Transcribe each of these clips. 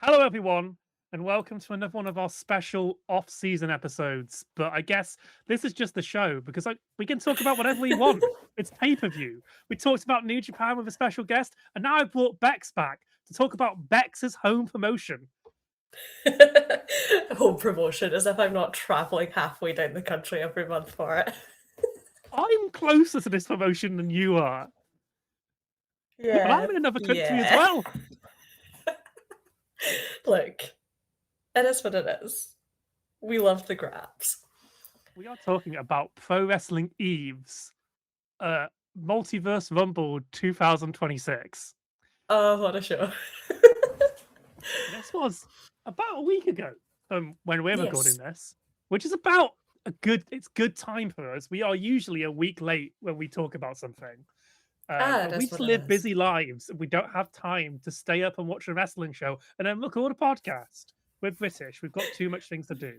Hello, everyone, and welcome to another one of our special off-season episodes. But I guess this is just the show because we can talk about whatever we want. It's pay-per-view. We talked about New Japan with a special guest, and now I brought Bex back to talk about Bex's home promotion. Home promotion, as if I'm not traveling halfway down the country every month for it. I'm closer to this promotion than you are. Yeah, but I'm in another country as well. Look, it is what it is. We love the grabs. We are talking about Pro Wrestling Eve's Multiverse Rumble 2026. Oh, what a show. This was about a week ago when we're recording Yes. this, which is about it's good time for us. We are usually a week late when we talk about something. But we That's just what it live is. busy lives. And we don't have time to stay up and watch a wrestling show and then record a podcast. We're British. We've got too much things to do.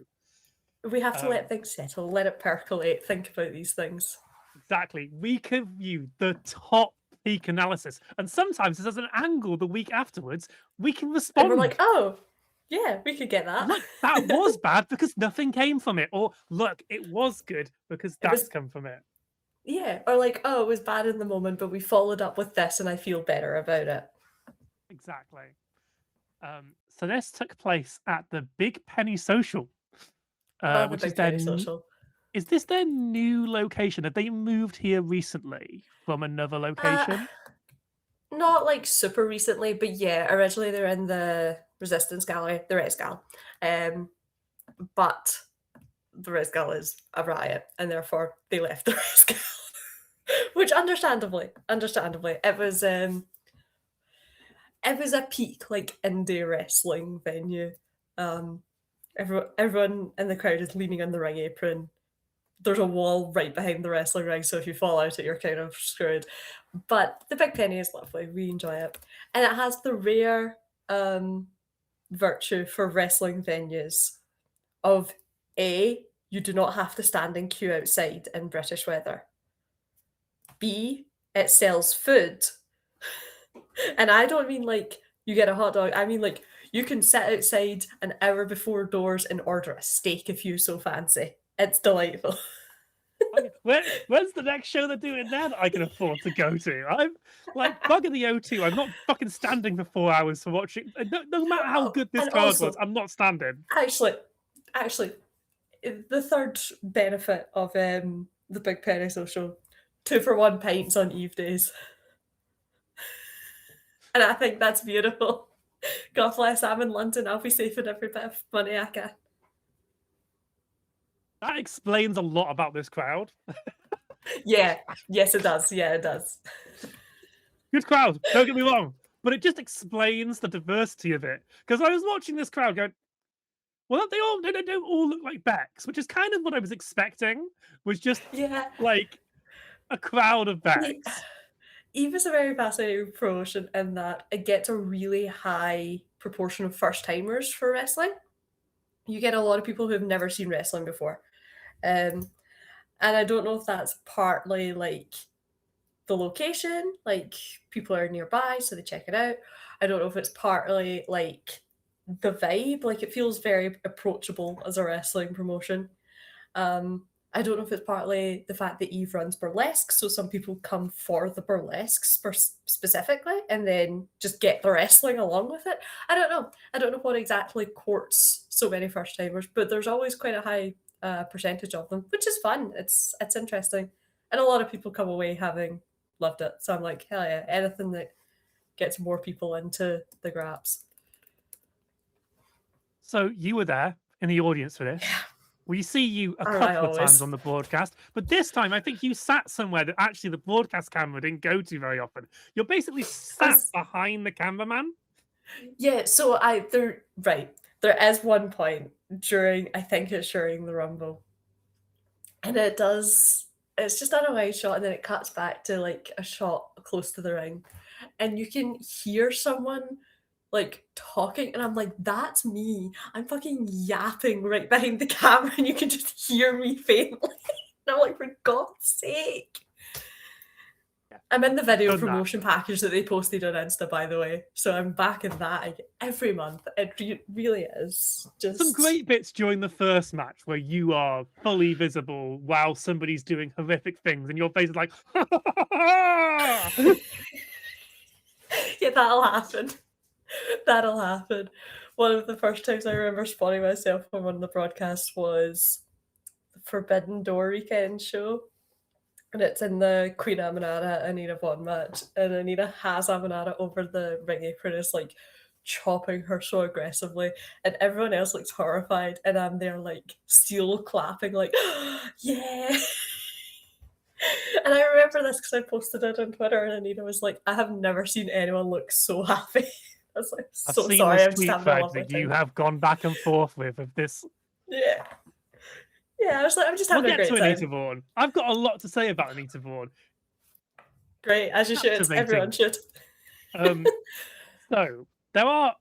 We have to let things settle, let it percolate, think about these things. Exactly. We can view the top peak analysis. And sometimes there's an angle the week afterwards. We can respond. And we're like, oh, yeah, we could get that. Look, that was bad because nothing came from it. Or look, it was good because that's come from it. Yeah, or like, oh, it was bad in the moment, but we followed up with this and I feel better about it. Exactly. So this took place at the Big Penny Social, which is their social. Is this their new location? Have they moved here recently from another location? Not like super recently, but yeah, originally they're in the Resistance Gallery, the Res Gal. But the Res Gal is a riot, and therefore they left the Res Gal. Which understandably, it was a peak like indie wrestling venue. Everyone in the crowd is leaning on the ring apron. There's a wall right behind the wrestling ring, so if you fall out it, you're kind of screwed. But the Big Penny is lovely. We enjoy it. And it has the rare virtue for wrestling venues of A, you do not have to stand in queue outside in British weather. B, it sells food. And I don't mean like you get a hot dog. I mean like you can sit outside an hour before doors and order a steak if you so fancy. It's delightful. Okay, where's the next show they're doing there that I can afford to go to? I'm like bugging the O2. I'm not fucking standing for 4 hours for watching. No matter how good this And card also, was, I'm not standing. actually, the third benefit of the Big Penny Social, 2-for-1 pints on Eve days. And I think that's beautiful. God bless, I'm in London. I'll be saving every bit of money I can. That explains a lot about this crowd. Yeah, yes, it does. Yeah, it does. Good crowd, don't get me wrong. But it just explains the diversity of it. Because I was watching this crowd going, well, they don't all look like Bex, which is kind of what I was expecting, was just like a crowd of Bex. Eve is a very fascinating promotion in that it gets a really high proportion of first timers for wrestling. You get a lot of people who have never seen wrestling before. And I don't know if that's partly like the location, like people are nearby, so they check it out. I don't know if it's partly like the vibe, like it feels very approachable as a wrestling promotion. I don't know if it's partly the fact that Eve runs burlesque, so some people come for the burlesque specifically and then just get the wrestling along with it. I don't know. I don't know what exactly courts so many first timers, but there's always quite a high percentage of them, which is fun. It's interesting, and a lot of people come away having loved it. So I'm like, hell yeah, anything that gets more people into the graps. So you were there in the audience for this. We see you a couple of times on the broadcast, but this time I think you sat somewhere that actually the broadcast camera didn't go to very often. You're basically sat behind the cameraman. Yeah, so there is one point during, I think it's during the Rumble, and it's just on a wide shot and then it cuts back to like a shot close to the ring and you can hear someone like talking and I'm like, that's me. I'm fucking yapping right behind the camera and you can just hear me faintly. And I'm like, for God's sake. Yeah. I'm in the video Done that. promotion package that they posted on Insta, by the way. So I'm back in that every month. It really is just Some great bits during the first match where you are fully visible while somebody's doing horrific things, and your face is like, Yeah, that'll happen. That'll happen. One of the first times I remember spotting myself on one of the broadcasts was the Forbidden Door weekend show. And it's in the Queen Aminata Anita Vaughan match. And Anita has Aminata over the ring apron, is like chopping her so aggressively. And everyone else looks horrified. And I'm there like steel clapping, like, yeah. And I remember this because I posted it on Twitter, and Anita was like, I have never seen anyone look so happy. I was like, I've so seen sorry, the I'm just tweet having a threads lovely that you time. have gone back and forth with of this. Yeah. Yeah, I was like, I'm just We'll having a get great to Anita time. Vaughan. I've got a lot to say about Anita Vaughan. Great, as you should. Captivating. Everyone should. So there are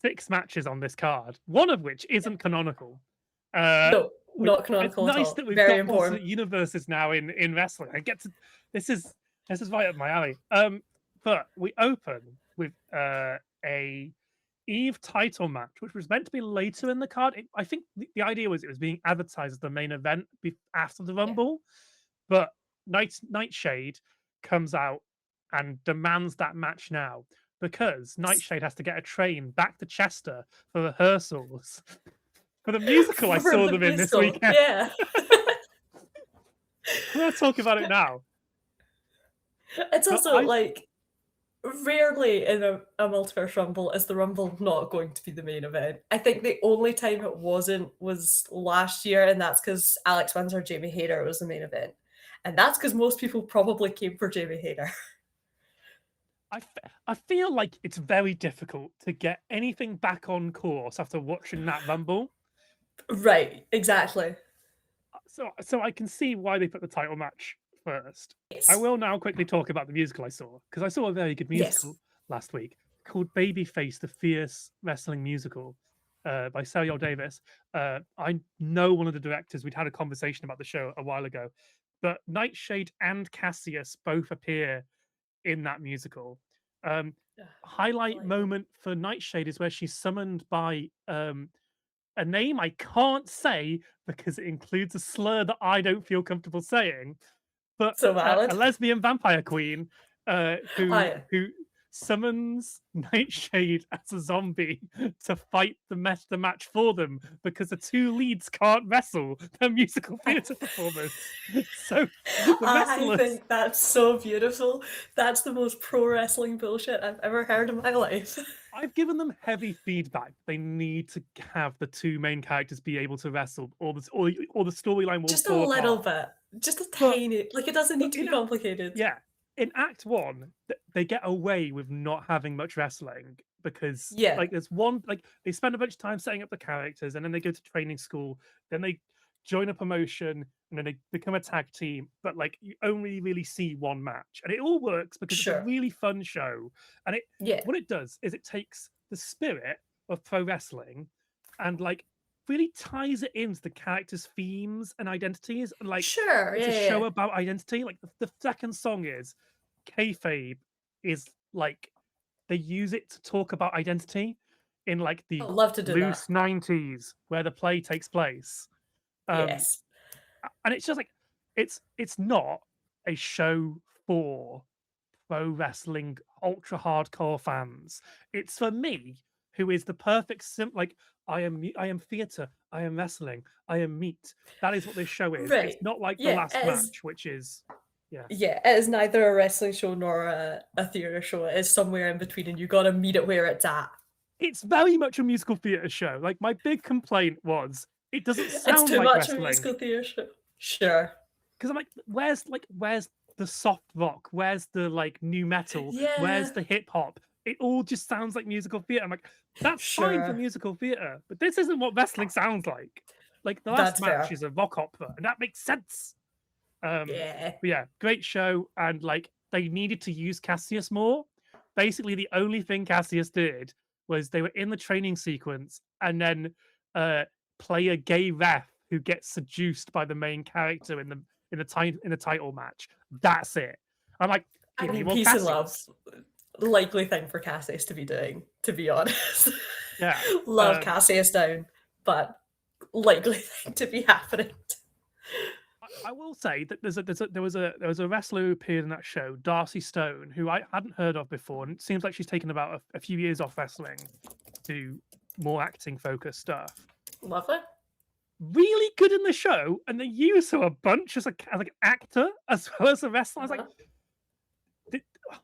6 matches on this card, one of which isn't canonical. No, not canonical It's at nice all. that we've Very got important. alternate universes now in wrestling. I get to this is right up my alley. But we open with a Eve title match, which was meant to be later in the card. I think the idea was it was being advertised as the main event after the Rumble, but Nightshade comes out and demands that match now because Nightshade has to get a train back to Chester for rehearsals for the musical I For saw the them in this musical, weekend. yeah. I'm going to talk about it now. It's But also like rarely in a Multiverse Rumble is the Rumble not going to be the main event. I think the only time it wasn't was last year, and that's because Alex Windsor, Jamie Hayter was the main event. And that's because most people probably came for Jamie Hayter. I feel like it's very difficult to get anything back on course after watching that Rumble. Right, exactly. So I can see why they put the title match first. Yes. I will now quickly talk about the musical I saw, because I saw a very good musical last week called Babyface, the Fierce Wrestling Musical by Serial Davis. I know one of the directors. We'd had a conversation about the show a while ago, but Nightshade and Cassius both appear in that musical. Highlight moment for Nightshade is where she's summoned by a name I can't say because it includes a slur that I don't feel comfortable saying, but So valid. a lesbian vampire queen who summons Nightshade as a zombie to fight the match for them because the 2 leads can't wrestle their musical theatre performance. So the I think that's so beautiful. That's the most pro wrestling bullshit I've ever heard in my life. I've given them heavy feedback. They need to have the 2 main characters be able to wrestle, or the storyline will Just a fall little apart. bit, just a tiny. Like it doesn't need to be complicated. Yeah, in Act 1, they get away with not having much wrestling because like there's one like they spend a bunch of time setting up the characters, and then they go to training school, then they join a promotion, and then they become a tag team. But like you only really see one match, and it all works because it's a really fun show. And what it does is it takes the spirit of pro wrestling and like really ties it into the characters' themes and identities. And like it's a show about identity. Like the second song is kayfabe is like they use it to talk about identity in like the loose 90s where the play takes place. And it's just like it's not a show for pro wrestling ultra hardcore fans. It's for me, who is the perfect like I am theatre, I am wrestling, I am meat. That is what this show is. It's not like the last match, which is it is neither a wrestling show nor a theatre show. It is somewhere in between, and you gotta meet it where it's at. It's very much a musical theatre show. Like my big complaint was it doesn't sound it's too like much wrestling. A musical theatre show. Sure. Because I'm like, where's the soft rock? Where's the like new metal? Where's the hip hop? It all just sounds like musical theatre. I'm like, that's fine for musical theatre, but this isn't what wrestling sounds like. Like the last match is a rock opera, and that makes sense. But yeah, great show, and like they needed to use Cassius more. Basically, the only thing Cassius did was they were in the training sequence, and then play a gay ref who gets seduced by the main character in the title match. That's it. I'm like, I Give me mean, more peace and love, Cassius. likely thing for Cassius to be doing, to be honest. Yeah. Love Cassius down, but likely thing to be happening. I will say that there was a wrestler who appeared in that show, Darcy Stone, who I hadn't heard of before, and it seems like she's taken about a few years off wrestling to more acting focused stuff. Lovely. Really good in the show, and they use her a bunch as like an actor as well as a wrestler. I was like,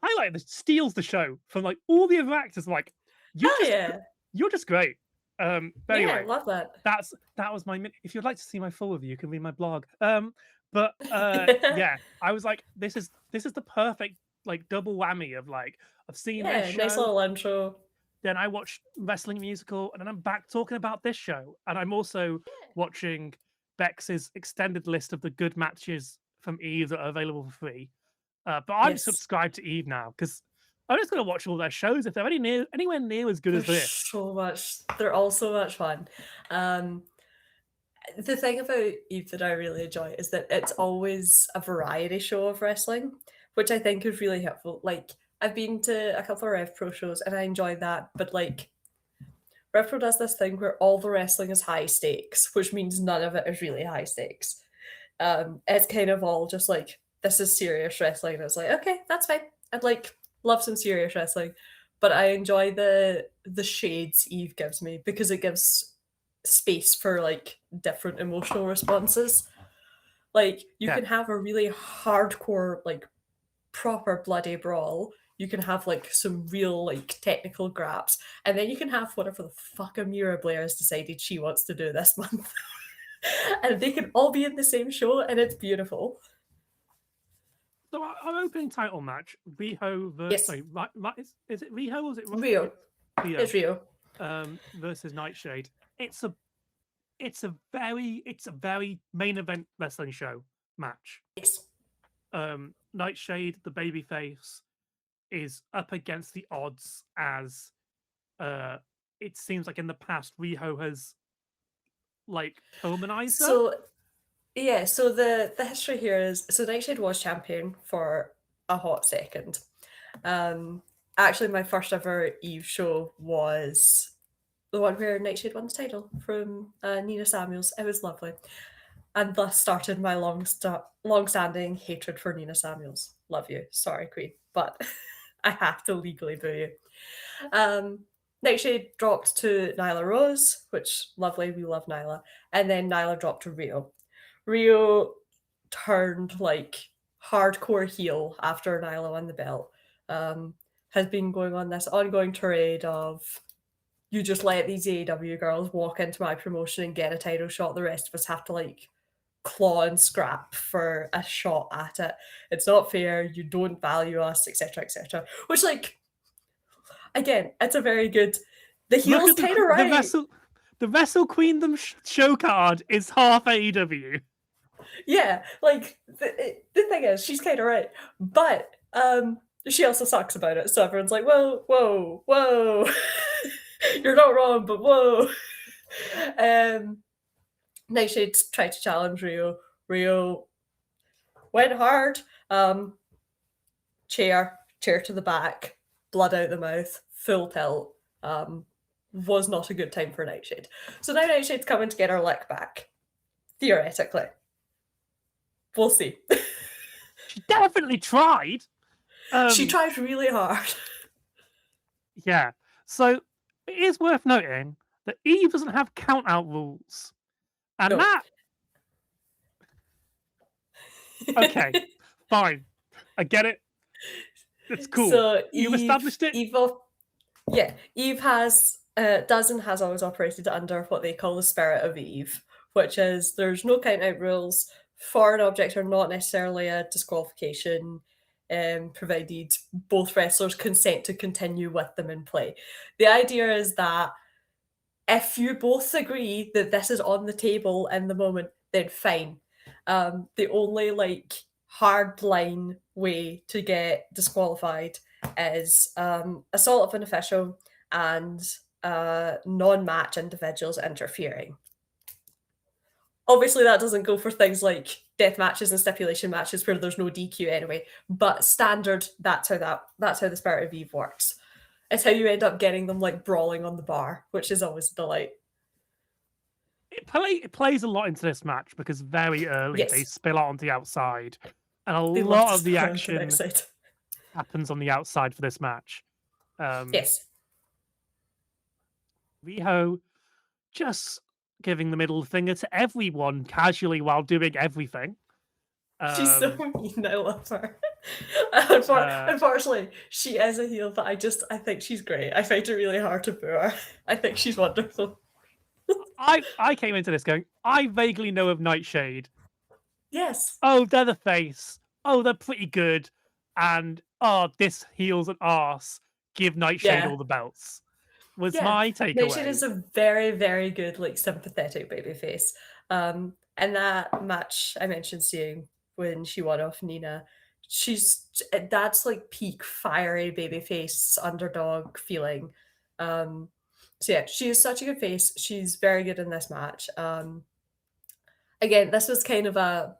highlight this steals the show from like all the other actors. Like, you're just great. But anyway, love that. That was my. If you'd like to see my full review, you can read my blog. Yeah, I was like, this is the perfect like double whammy of like I've seen this show, nice little intro. then I watched Wrestling Musical, and then I'm back talking about this show, and I'm also watching Bex's extended list of the good matches from Eve that are available for free. But I'm subscribed to Eve now because I'm just going to watch all their shows if they're anywhere near as good as this. So much. They're all so much fun. The thing about Eve that I really enjoy is that it's always a variety show of wrestling, which I think is really helpful. Like, I've been to a couple of Rev Pro shows and I enjoy that, but like, Rev Pro does this thing where all the wrestling is high stakes, which means none of it is really high stakes. It's kind of all just like, this is serious wrestling. And it's like, okay, that's fine. I'd like love some serious wrestling. But I enjoy the shades Eve gives me because it gives space for like different emotional responses. Like you can have a really hardcore, like proper bloody brawl. You can have like some real like technical graps, and then you can have whatever the fuck Amira Blair has decided she wants to do this month. And they can all be in the same show, and it's beautiful. So our opening title match, Rhio versus sorry, is it Rhio or is it Rhio? It's Rhio. Versus Nightshade. It's a very main event wrestling show match. Yes. Nightshade, the babyface, is up against the odds as it seems like in the past Rhio has like humanized her. So yeah, so the history here is so Nightshade was champion for a hot second. Actually my first ever Eve show was the one where Nightshade won the title from Nina Samuels. It was lovely. And thus started my long-standing hatred for Nina Samuels. Love you. Sorry, Queen. But I have to legally boo you. Nightshade dropped to Nyla Rose, which lovely, we love Nyla. And then Nyla dropped to Rhio. Rhio turned like hardcore heel after Nyla won the belt. Has been going on this ongoing tirade of you just let these AEW girls walk into my promotion and get a title shot. The rest of us have to like claw and scrap for a shot at it. It's not fair. You don't value us, etc., etc. Which, like, again, it's a very good. The heel's kind of right. The Wrestle Queendom show card is half AEW. Yeah, like the thing is, she's kind of right, but she also sucks about it. So everyone's like, "Whoa, whoa, whoa." You're not wrong, but whoa. Nightshade tried to challenge Rhio. Rhio went hard. Chair to the back, blood out the mouth, full tilt. Was not a good time for Nightshade. So now Nightshade's coming to get her lick back. Theoretically. We'll see. She definitely tried. She tried really hard. Yeah. So it is worth noting that Eve doesn't have count-out rules. And that... Okay, fine. I get it. It's cool. So You've established it? Eve has... does and has always operated under what they call the spirit of Eve, which is there's no count-out rules. Foreign objects are not necessarily a disqualification, provided both wrestlers consent to continue with them in play. The idea is that if you both agree that this is on the table in the moment, then fine. The only like hard line way to get disqualified is assault of an official and non-match individuals interfering. Obviously, that doesn't go for things like death matches and stipulation matches where there's no DQ anyway. But standard, that's how the Spirit of Eve works. It's how you end up getting them like brawling on the bar, which is always a delight. It plays a lot into this match because very early they Yes, spill out on the outside, and a they love lot to of the spell out to the action outside. happens on the outside for this match. Yes, Rhio just giving the middle finger to everyone casually while doing everything. she's so Um, mean. I love her. uh, Unfortunately, she is a heel, but I think she's great. I find it really hard to boo her. I think she's wonderful. I came into this going, I vaguely know of Nightshade. Yes. Oh, they're the face. Oh, they're pretty good. And oh, this heel's an arse. Give Nightshade Yeah. all the belts. Was Yeah. my Nightshade takeaway. is a very, very good, like, sympathetic babyface. And that match I mentioned seeing when she won off Nina, that's like peak fiery babyface underdog feeling. So yeah, she is such a good face. She's very good in this match. Again, this was kind of a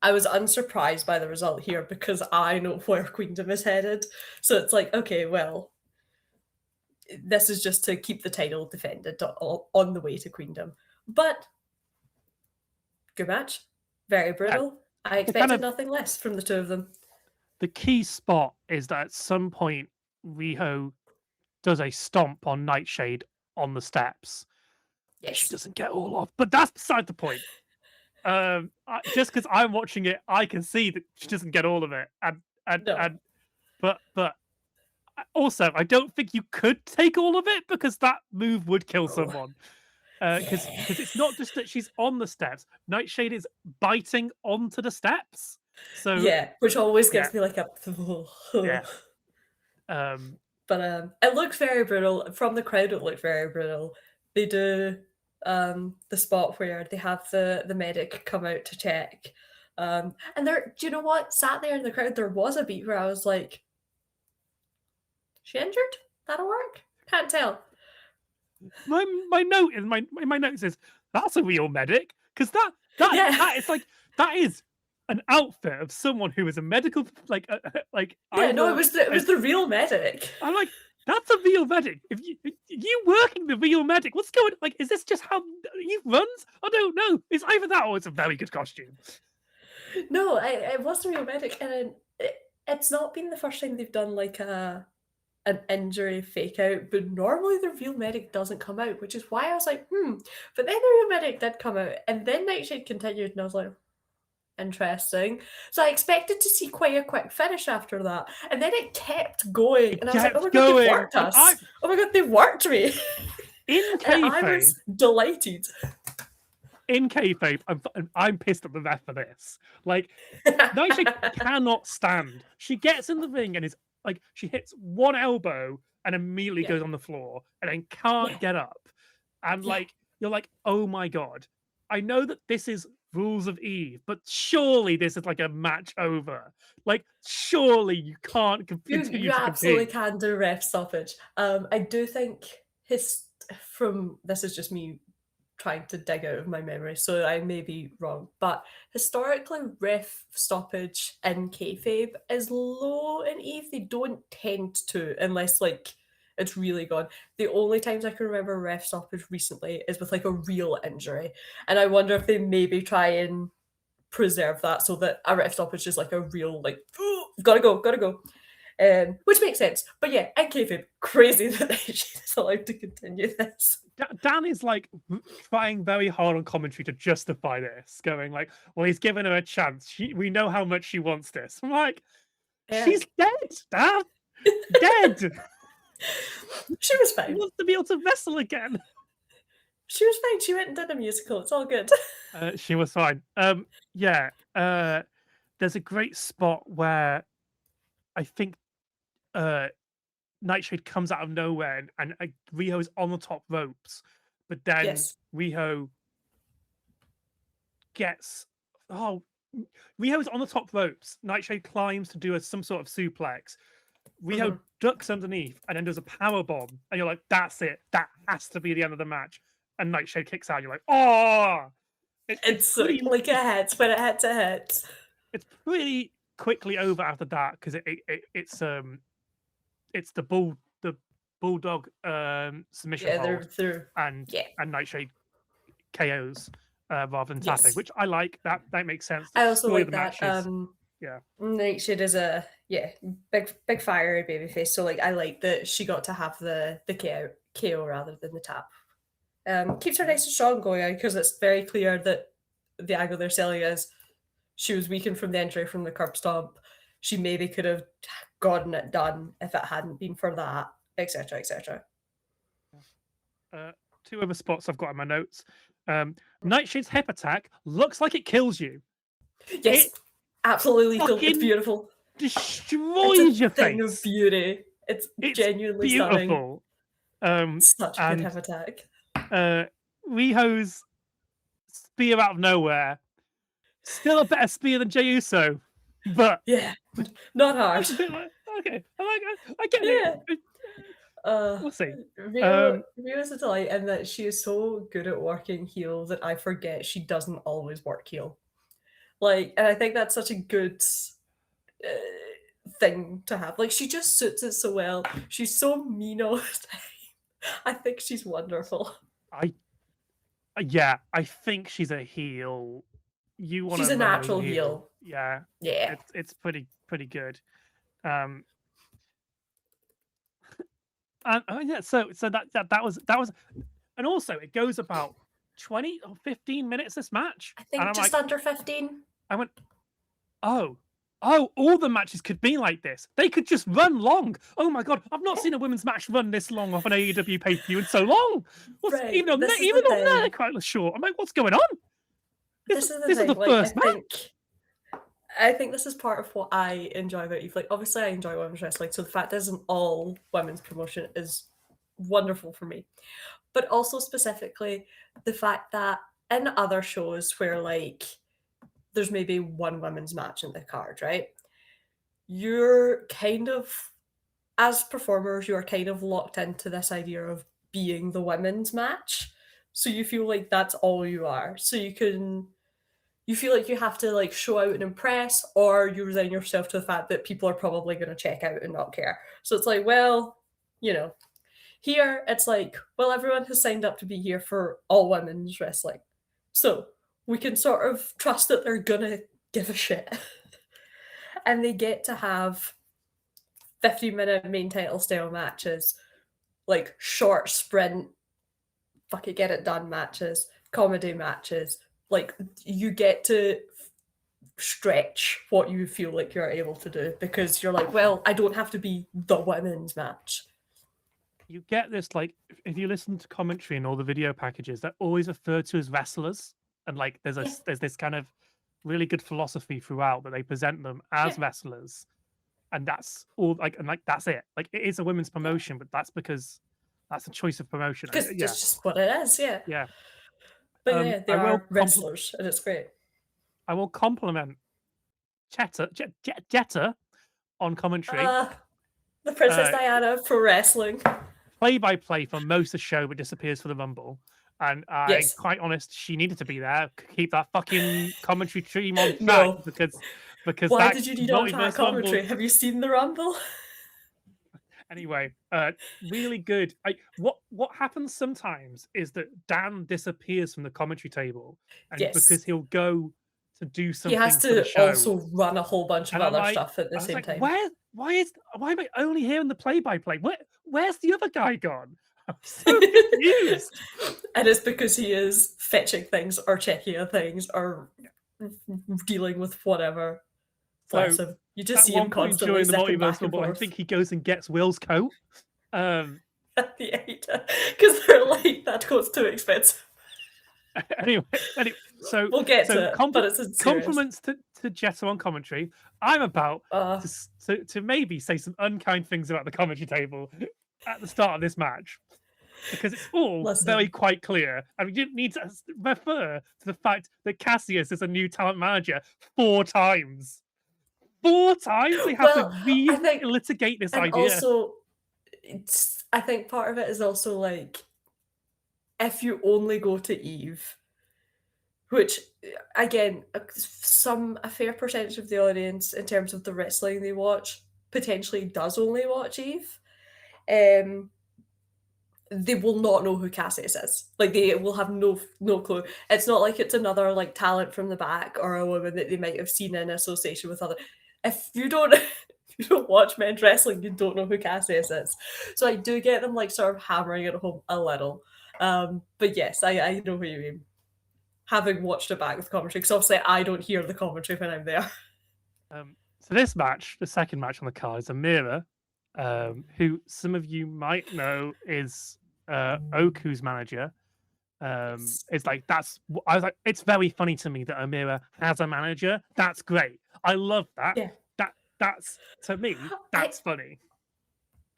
I was unsurprised by the result here because I know where Queendom is headed. So it's like, okay, well, this is just to keep the title defended on the way to Queendom. But good match, very brutal. I The kind expected of nothing less from the two of them. the key spot is that at some point Rhio does a stomp on Nightshade on the steps. She Yes. doesn't get all off, but that's beside the point. Just because I'm watching it, I can see that she doesn't get all of it, No. but also I don't think you could take all of it because that move would kill No. someone. Because it's not just that she's on the steps. Nightshade is biting onto the steps. So Yeah, which always yeah, gives me like a yeah. Um, but it looked very brutal. From the crowd it looked very brutal. They do the spot where they have the medic come out to check. And there, do you know what? Sat there in the crowd, there was a beat where I was like, she injured? That'll work? Can't tell. my note in my notes is that's a real medic because Yeah. that is like that is an outfit of someone who is a medical like Yeah, no, it either was the real medic. I'm like that's a real medic. If you working the real medic, what's going like? Is this just how he runs? I don't know. It's either that or it's a very good costume. No, it was a real medic, and it's not been the first time they've done like an injury fake out, but normally the real medic doesn't come out, which is why I was like, But then the real medic did come out, and then Nightshade continued, and I was like, interesting. So I expected to see quite a quick finish after that, and then it kept going, and I was like, oh my god, they worked us! Oh my god, they worked me! In And I kayfabe, was delighted. in kayfabe, I'm pissed at the ref for this. Like, Nightshade cannot stand. She gets in the ring and is like, she hits one elbow and immediately Yeah. goes on the floor and then can't Yeah. get up. And Yeah. like, you're like, oh my god. I know that this is Rules of Eve, but surely this is like a match over. Like, surely you can't continue You to absolutely compete. can do ref stoppage. I do think this is just me trying to dig out of my memory, so I may be wrong, but historically, ref stoppage in kayfabe is low in Eve. They don't tend to, unless like it's really gone. The only times I can remember ref stoppage recently is with like a real injury, and I wonder if they maybe try and preserve that so that a ref stoppage is like a real like gotta go, gotta go. Which makes sense. But yeah, in kayfabe, crazy that she's allowed to continue this. Dan is like trying very hard on commentary to justify this, going like, "Well, he's given her a chance. We know how much she wants this." I'm like, Yeah. "She's dead, Dan, dead. She was She fine. wants to be able to wrestle again." She was fine. She went and did a musical. It's all good. She was fine. Yeah. There's a great spot where I think Nightshade comes out of nowhere and Rhio is on the top ropes, but then Yes. Rhio gets Rio's on the top ropes. Nightshade climbs to do some sort of suplex. Rhio ducks underneath and then does a power bomb, and you're like, "That's it. That has to be the end of the match." And Nightshade kicks out. You're like, "Oh!" It's pretty like it hits when it hits, it hits. it's pretty quickly over after that because it's the bulldog submission Yeah, hold they're and yeah. Nightshade KOs rather than tapping, Yes. which I like. That makes sense. The I also story of like the that. match is yeah. Nightshade is a big fiery baby face. So like I like that she got to have the KO rather than the tap. Keeps her nice and strong going on because it's very clear that the angle they're selling is she was weakened from the entry from the curb stomp. She maybe could have gotten it done if it hadn't been for that, etc., etc. Two other spots I've got in my notes. Nightshade's hip attack looks like it kills you. Yes, It absolutely lethal. It's fucking beautiful. It's destroys a your thing of face. beauty. It's It's genuinely stunning. beautiful. Such a good And hip attack. Riho's spear out of nowhere, still a better spear than Jey Uso, but Yeah, not hard. okay, I get Yeah. it. We'll see. Rio's a delight in that she is so good at working heel that I forget she doesn't always work heel. Like, and I think that's such a good thing to have. Like, she just suits it so well. She's so mean all the time. I think she's wonderful. Yeah, I think she's a heel. You want She's a natural heel. Yeah, Yeah. it's pretty good. And yeah, so that was, and also it goes about 20 or 15 minutes this match. I And think I'm just like, under 15. I went, oh, all the matches could be like this. They could just run long. Oh my god, I've not seen a women's match run this long off an AEW pay per view in so long. Right, Even on this there, is even the on there, thing. quite short. I'm like, what's going on? This is the This is thing. the Like, first match. I think this is part of what I enjoy about Eve. Like, obviously, I enjoy women's wrestling, so the fact it isn't all women's promotion is wonderful for me. But also specifically the fact that in other shows where like there's maybe one women's match in the card, right? You're kind of, as performers, you are kind of locked into this idea of being the women's match. So you feel like that's all you are. So you feel like you have to like show out and impress, or you resign yourself to the fact that people are probably going to check out and not care. So it's like, well, here it's like, well, everyone has signed up to be here for all women's wrestling, so we can sort of trust that they're gonna give a shit. And they get to have 50-minute main title style matches, like short sprint, fuck it, get it done matches, comedy matches. Like, you get to stretch what you feel like you're able to do because you're like, well, I don't have to be the women's match. You get this, like, if you listen to commentary and all the video packages, they're always referred to as wrestlers, and like there's this kind of really good philosophy throughout that they present them as wrestlers, and that's all. Like, and like that's it. Like, it is a women's promotion, but that's because that's a choice of promotion. Because it's just what it is, yeah. Yeah. But yeah, they are wrestlers, and it's great. I will compliment Jetta on commentary. The Princess Diana for wrestling. Play-by-play for most of the show, but disappears for the Rumble. And I'm quite honest, she needed to be there. Keep that fucking commentary team on track because why did you need on-track commentary? Rumble... Have you seen the Rumble? Anyway, really good. What happens sometimes is that Dan disappears from the commentary table, and because he'll go to do something. He has to also run a whole bunch of other stuff at the same time. Why am I only hearing the play-by-play? Where's the other guy gone? I'm so confused. And it's because he is fetching things or checking on things or dealing with whatever. Bless him. You just see him constantly during the Multiverse Rumble. I think he goes and gets Will's coat. Because they're like, that coat's too expensive. Anyway, so we'll get to it, but it's compliments to Jetta on commentary. I'm about to maybe say some unkind things about the commentary table at the start of this match, because it's all very quite clear, and we didn't need to refer to the fact that Cassius is a new talent manager 4 times. 4 times they have to re-litigate this idea. Also, I think part of it is also like, if you only go to Eve, which again, a fair percentage of the audience in terms of the wrestling they watch potentially does only watch Eve. Um, they will not know who Cassius is. Like they will have no clue. It's not like it's another like talent from the back or a woman that they might have seen in association with other. If you don't if you don't watch men's wrestling, you don't know who Cassius is. So I do get them like sort of hammering it home a little. But yes, I know what you mean. Having watched it back with commentary, because obviously I don't hear the commentary when I'm there. So this match, the second match on the card, is Amira, who some of you might know is Oku's manager. It's like I was like, it's very funny to me that Amira has a manager. That's great. I love that. Yeah. That's to me, that's funny.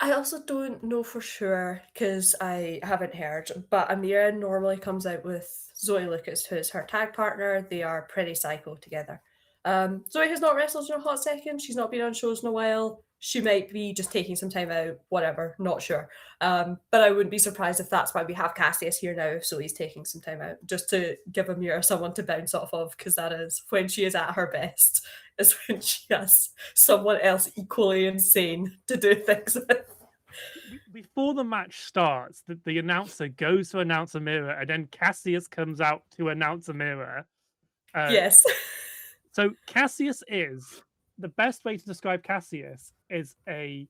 I also don't know for sure because I haven't heard, but Amira normally comes out with Zoe Lucas, who's her tag partner. They are pretty psycho together. Zoe has not wrestled in a hot second. She's not been on shows in a while. She might be just taking some time out, whatever, not sure. But I wouldn't be surprised if that's why we have Cassius here now. So he's taking some time out just to give Amira someone to bounce off of, because that is when she is at her best, is when she has someone else equally insane to do things with. Before the match starts, the announcer goes to announce Amira, and then Cassius comes out to announce Amira. Yes. So Cassius is, the best way to describe Cassius is a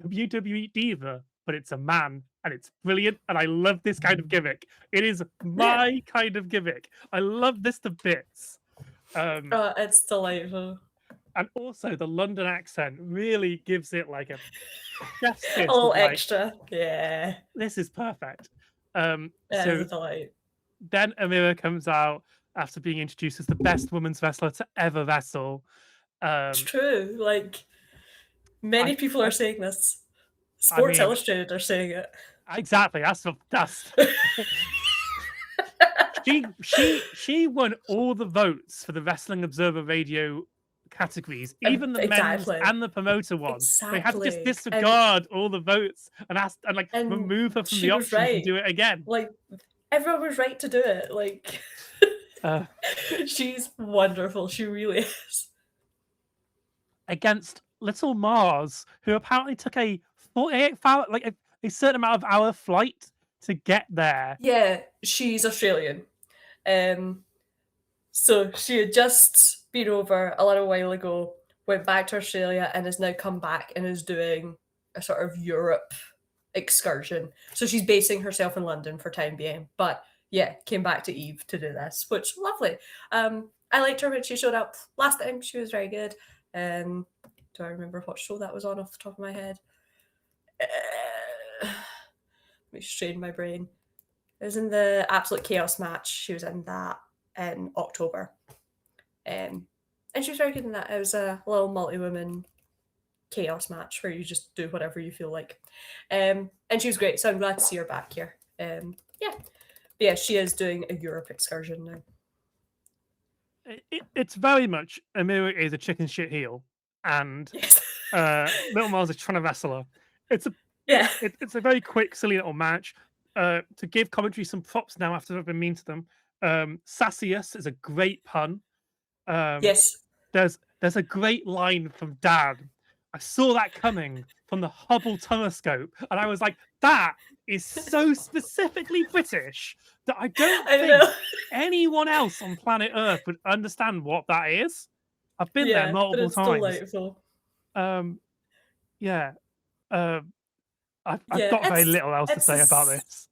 WWE diva, but it's a man, and it's brilliant, and I love this kind of gimmick. It is my kind of gimmick. I love this to bits. It's delightful. And also the London accent really gives it like a chef's kiss. A little like, extra. Yeah. This is perfect. It's a delight. Then Amira comes out after being introduced as the best women's wrestler to ever wrestle. It's true. Like, many people are saying this. Sports Illustrated are saying it. Exactly. That's she won all the votes for the Wrestling Observer Radio categories, even the men's and the promoter ones. Exactly. They had to just disregard all the votes and remove her from the option to do it again. Like, everyone was right to do it. Like, she's wonderful. She really is. Against Little Mars, who apparently took a 48-hour, like a certain amount of hour flight to get there. Yeah, she's Australian. So she had just been over a little while ago, went back to Australia, and has now come back and is doing a sort of Europe excursion. So she's basing herself in London for time being. But yeah, came back to Eve to do this, which lovely. I liked her when she showed up last time. She was very good. Do I remember what show that was on off the top of my head? Let me strain my brain. It was in the Absolute Chaos match. She was in that in October. And she was very good in that. It was a little multi-woman chaos match where you just do whatever you feel like. And she was great, so I'm glad to see her back here. Yeah. But yeah, she is doing a Europe excursion now. It's very much Amira is a chicken shit heel, and Little Mars is trying to wrestle her. It's a very quick, silly little match. To give commentary some props now after I've been mean to them. Cassius is a great pun. Yes. There's a great line from Dad. I saw that coming from the Hubble telescope, and I was like, that is so specifically British that I don't think anyone else on planet Earth would understand what that is. I've been there multiple times. Delightful. I've got very little else to say about this.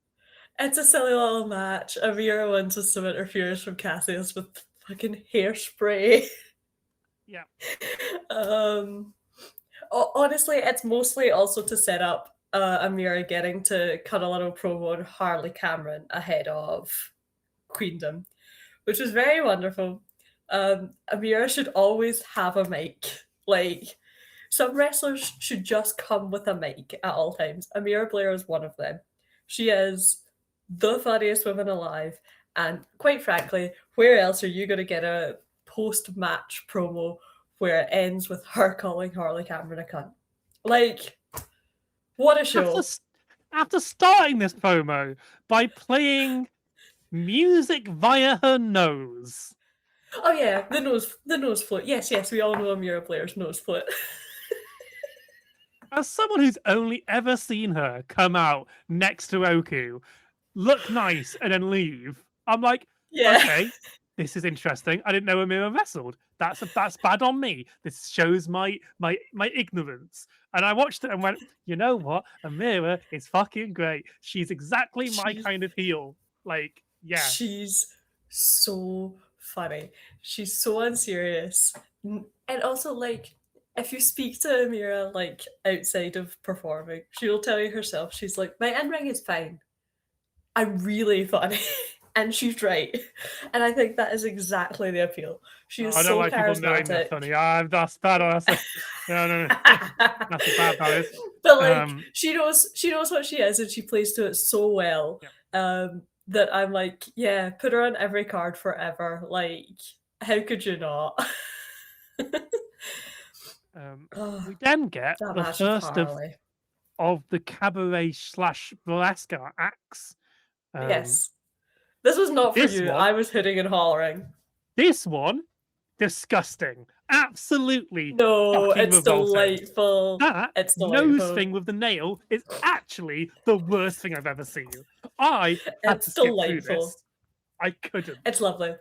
It's a silly little match. Amira wins with some interference from Cassius with fucking hairspray. Yeah. Honestly, it's mostly also to set up Amira getting to cut a little promo on Harley Cameron ahead of Queendom, which is very wonderful. Amira should always have a mic. Like, some wrestlers should just come with a mic at all times. Amira Blair is one of them. She is the funniest woman alive. And quite frankly, where else are you going to get a post-match promo where it ends with her calling Harley Cameron a cunt? Like, what a show. After starting this promo by playing music via her nose. Oh yeah, the nose flute. Yes, we all know Amira Blair's nose flute. As someone who's only ever seen her come out next to Oku, look nice, and then leave, I'm like, Yeah. okay, this is interesting. I didn't know Amira wrestled. That's bad on me. This shows my ignorance. And I watched it and went, you know what? Amira is fucking great. She's exactly my She's kind of heel. Like, yeah. she's so funny. She's so unserious. And also like if you speak to Amira like outside of performing, she'll tell you herself, she's like, my in-ring is fine. I'm really funny. And she's right. And I think that is exactly the appeal. She I is don't so like people knowing they're charismatic. funny. That's bad. No. That's bad, that is. But like she knows what she is and she plays to it so well. Yeah. That I'm like, yeah, put her on every card forever. Like, how could you not? Oh, We then get that the match with first Harley. of the cabaret / burlesque acts. Yes. This was not for this you. one- I was hooting and hollering. This one, disgusting. Absolutely No, fucking it's revolting. delightful. That It's nose delightful. thing with the nail is actually the worst thing I've ever seen. I had to It's skip through delightful. this. I couldn't. It's lovely.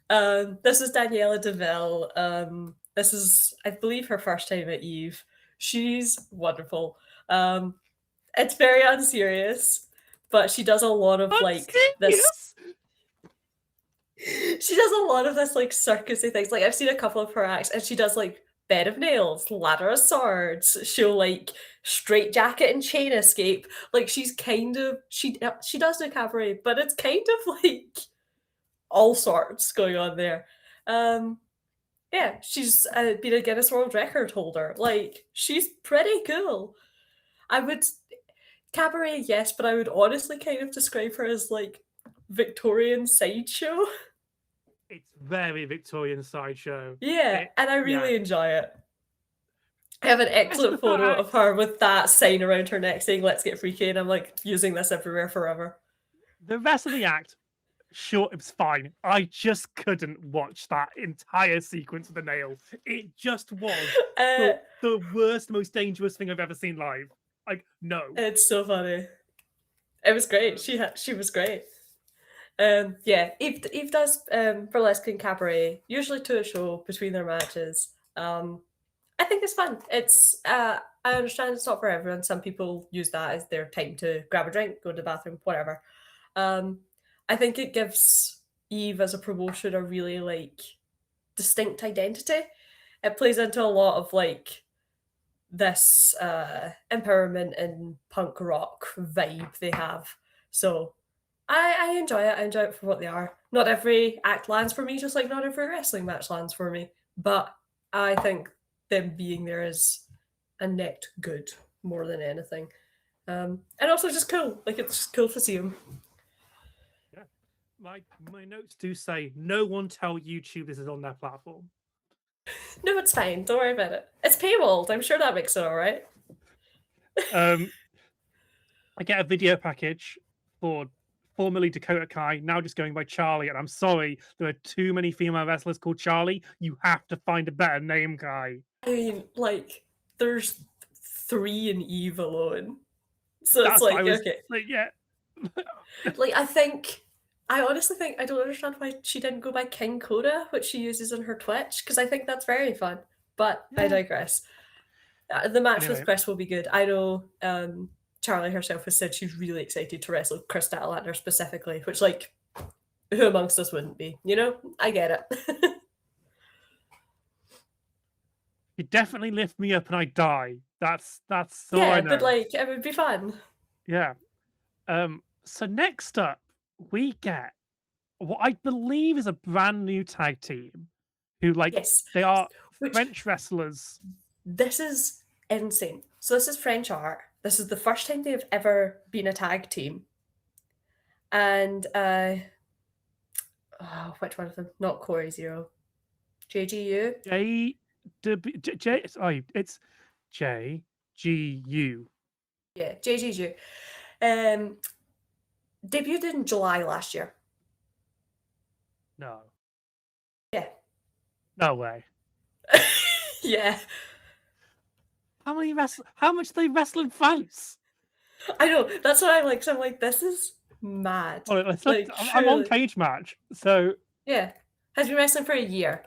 This is Daniela Deville. This is, I believe, her first time at Eve. She's wonderful. It's very unserious, but she does a lot of like this. She does a lot of this like circusy things. Like I've seen a couple of her acts, and she does like bed of nails, ladder of swords. She'll like straight jacket and chain escape. Like she's kind of she does do cabaret, but it's kind of like all sorts going on there. Yeah, she's been a Guinness World Record holder. Like she's pretty cool. I would cabaret, yes, but I would honestly kind of describe her as like Victorian sideshow. It's very Victorian sideshow. Yeah, and I really enjoy it. I have an excellent photo of her with that sign around her neck saying "Let's get freaky," and I'm like using this everywhere forever. The rest of the act, sure, it was fine. I just couldn't watch that entire sequence of the nail. It just was the worst, most dangerous thing I've ever seen live. Like, no. It's so funny. It was great. She was great. Yeah, Eve does burlesque and cabaret, usually to a show between their matches. I think it's fun. It's I understand it's not for everyone. Some people use that as their time to grab a drink, go to the bathroom, whatever. I think it gives Eve as a promotion a really like distinct identity. It plays into a lot of like this empowerment and punk rock vibe they have. So I enjoy it. I enjoy it for what they are. Not every act lands for me, just like not every wrestling match lands for me. But I think them being there is a net good more than anything. And also just cool. Like it's just cool to see them. Yeah. My notes do say no one tell YouTube this is on their platform. No, it's fine. Don't worry about it. It's paywalled. I'm sure that makes it all right. I get a video package for formerly Dakota Kai, now just going by Charlie, and I'm sorry, there are too many female wrestlers called Charlie. You have to find a better name, Kai. I mean, like, there's 3 in Eve alone. So That's it's like, okay. Like, yeah. Like, I honestly think, I don't understand why she didn't go by King Coda, which she uses on her Twitch, because I think that's very fun. But I digress. The match with Chris will be good. I know Charlie herself has said she's really excited to wrestle Chris Statlander specifically, which, like, who amongst us wouldn't be? You know? I get it. You definitely lift me up and I die. That's all yeah, I know. but like it would be fun. Yeah. So next up, we get what I believe is a brand new tag team who they are French wrestlers. This is insane. So this is French Art. This is the first time they've ever been a tag team. And which one of them? Not Corey Zero. JGU? It's JGU. Yeah, JGU. Debuted in July last year. No. Yeah. No way. Yeah. How much do they wrestle in France? I know. That's what I'm like. So I'm like, this is mad. Well, I'm on truly. Cage Match, so Yeah. Has been wrestling for a year.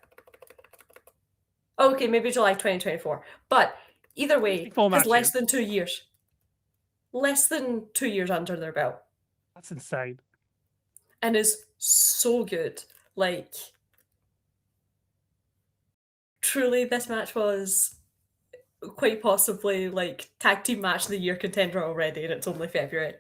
Oh, okay, maybe July 2024. But either way, 64 has less matches. than 2 years. Less than 2 years under their belt. That's insane. And is so good. Like, truly, this match was quite possibly like tag team match of the year contender already, and it's only February.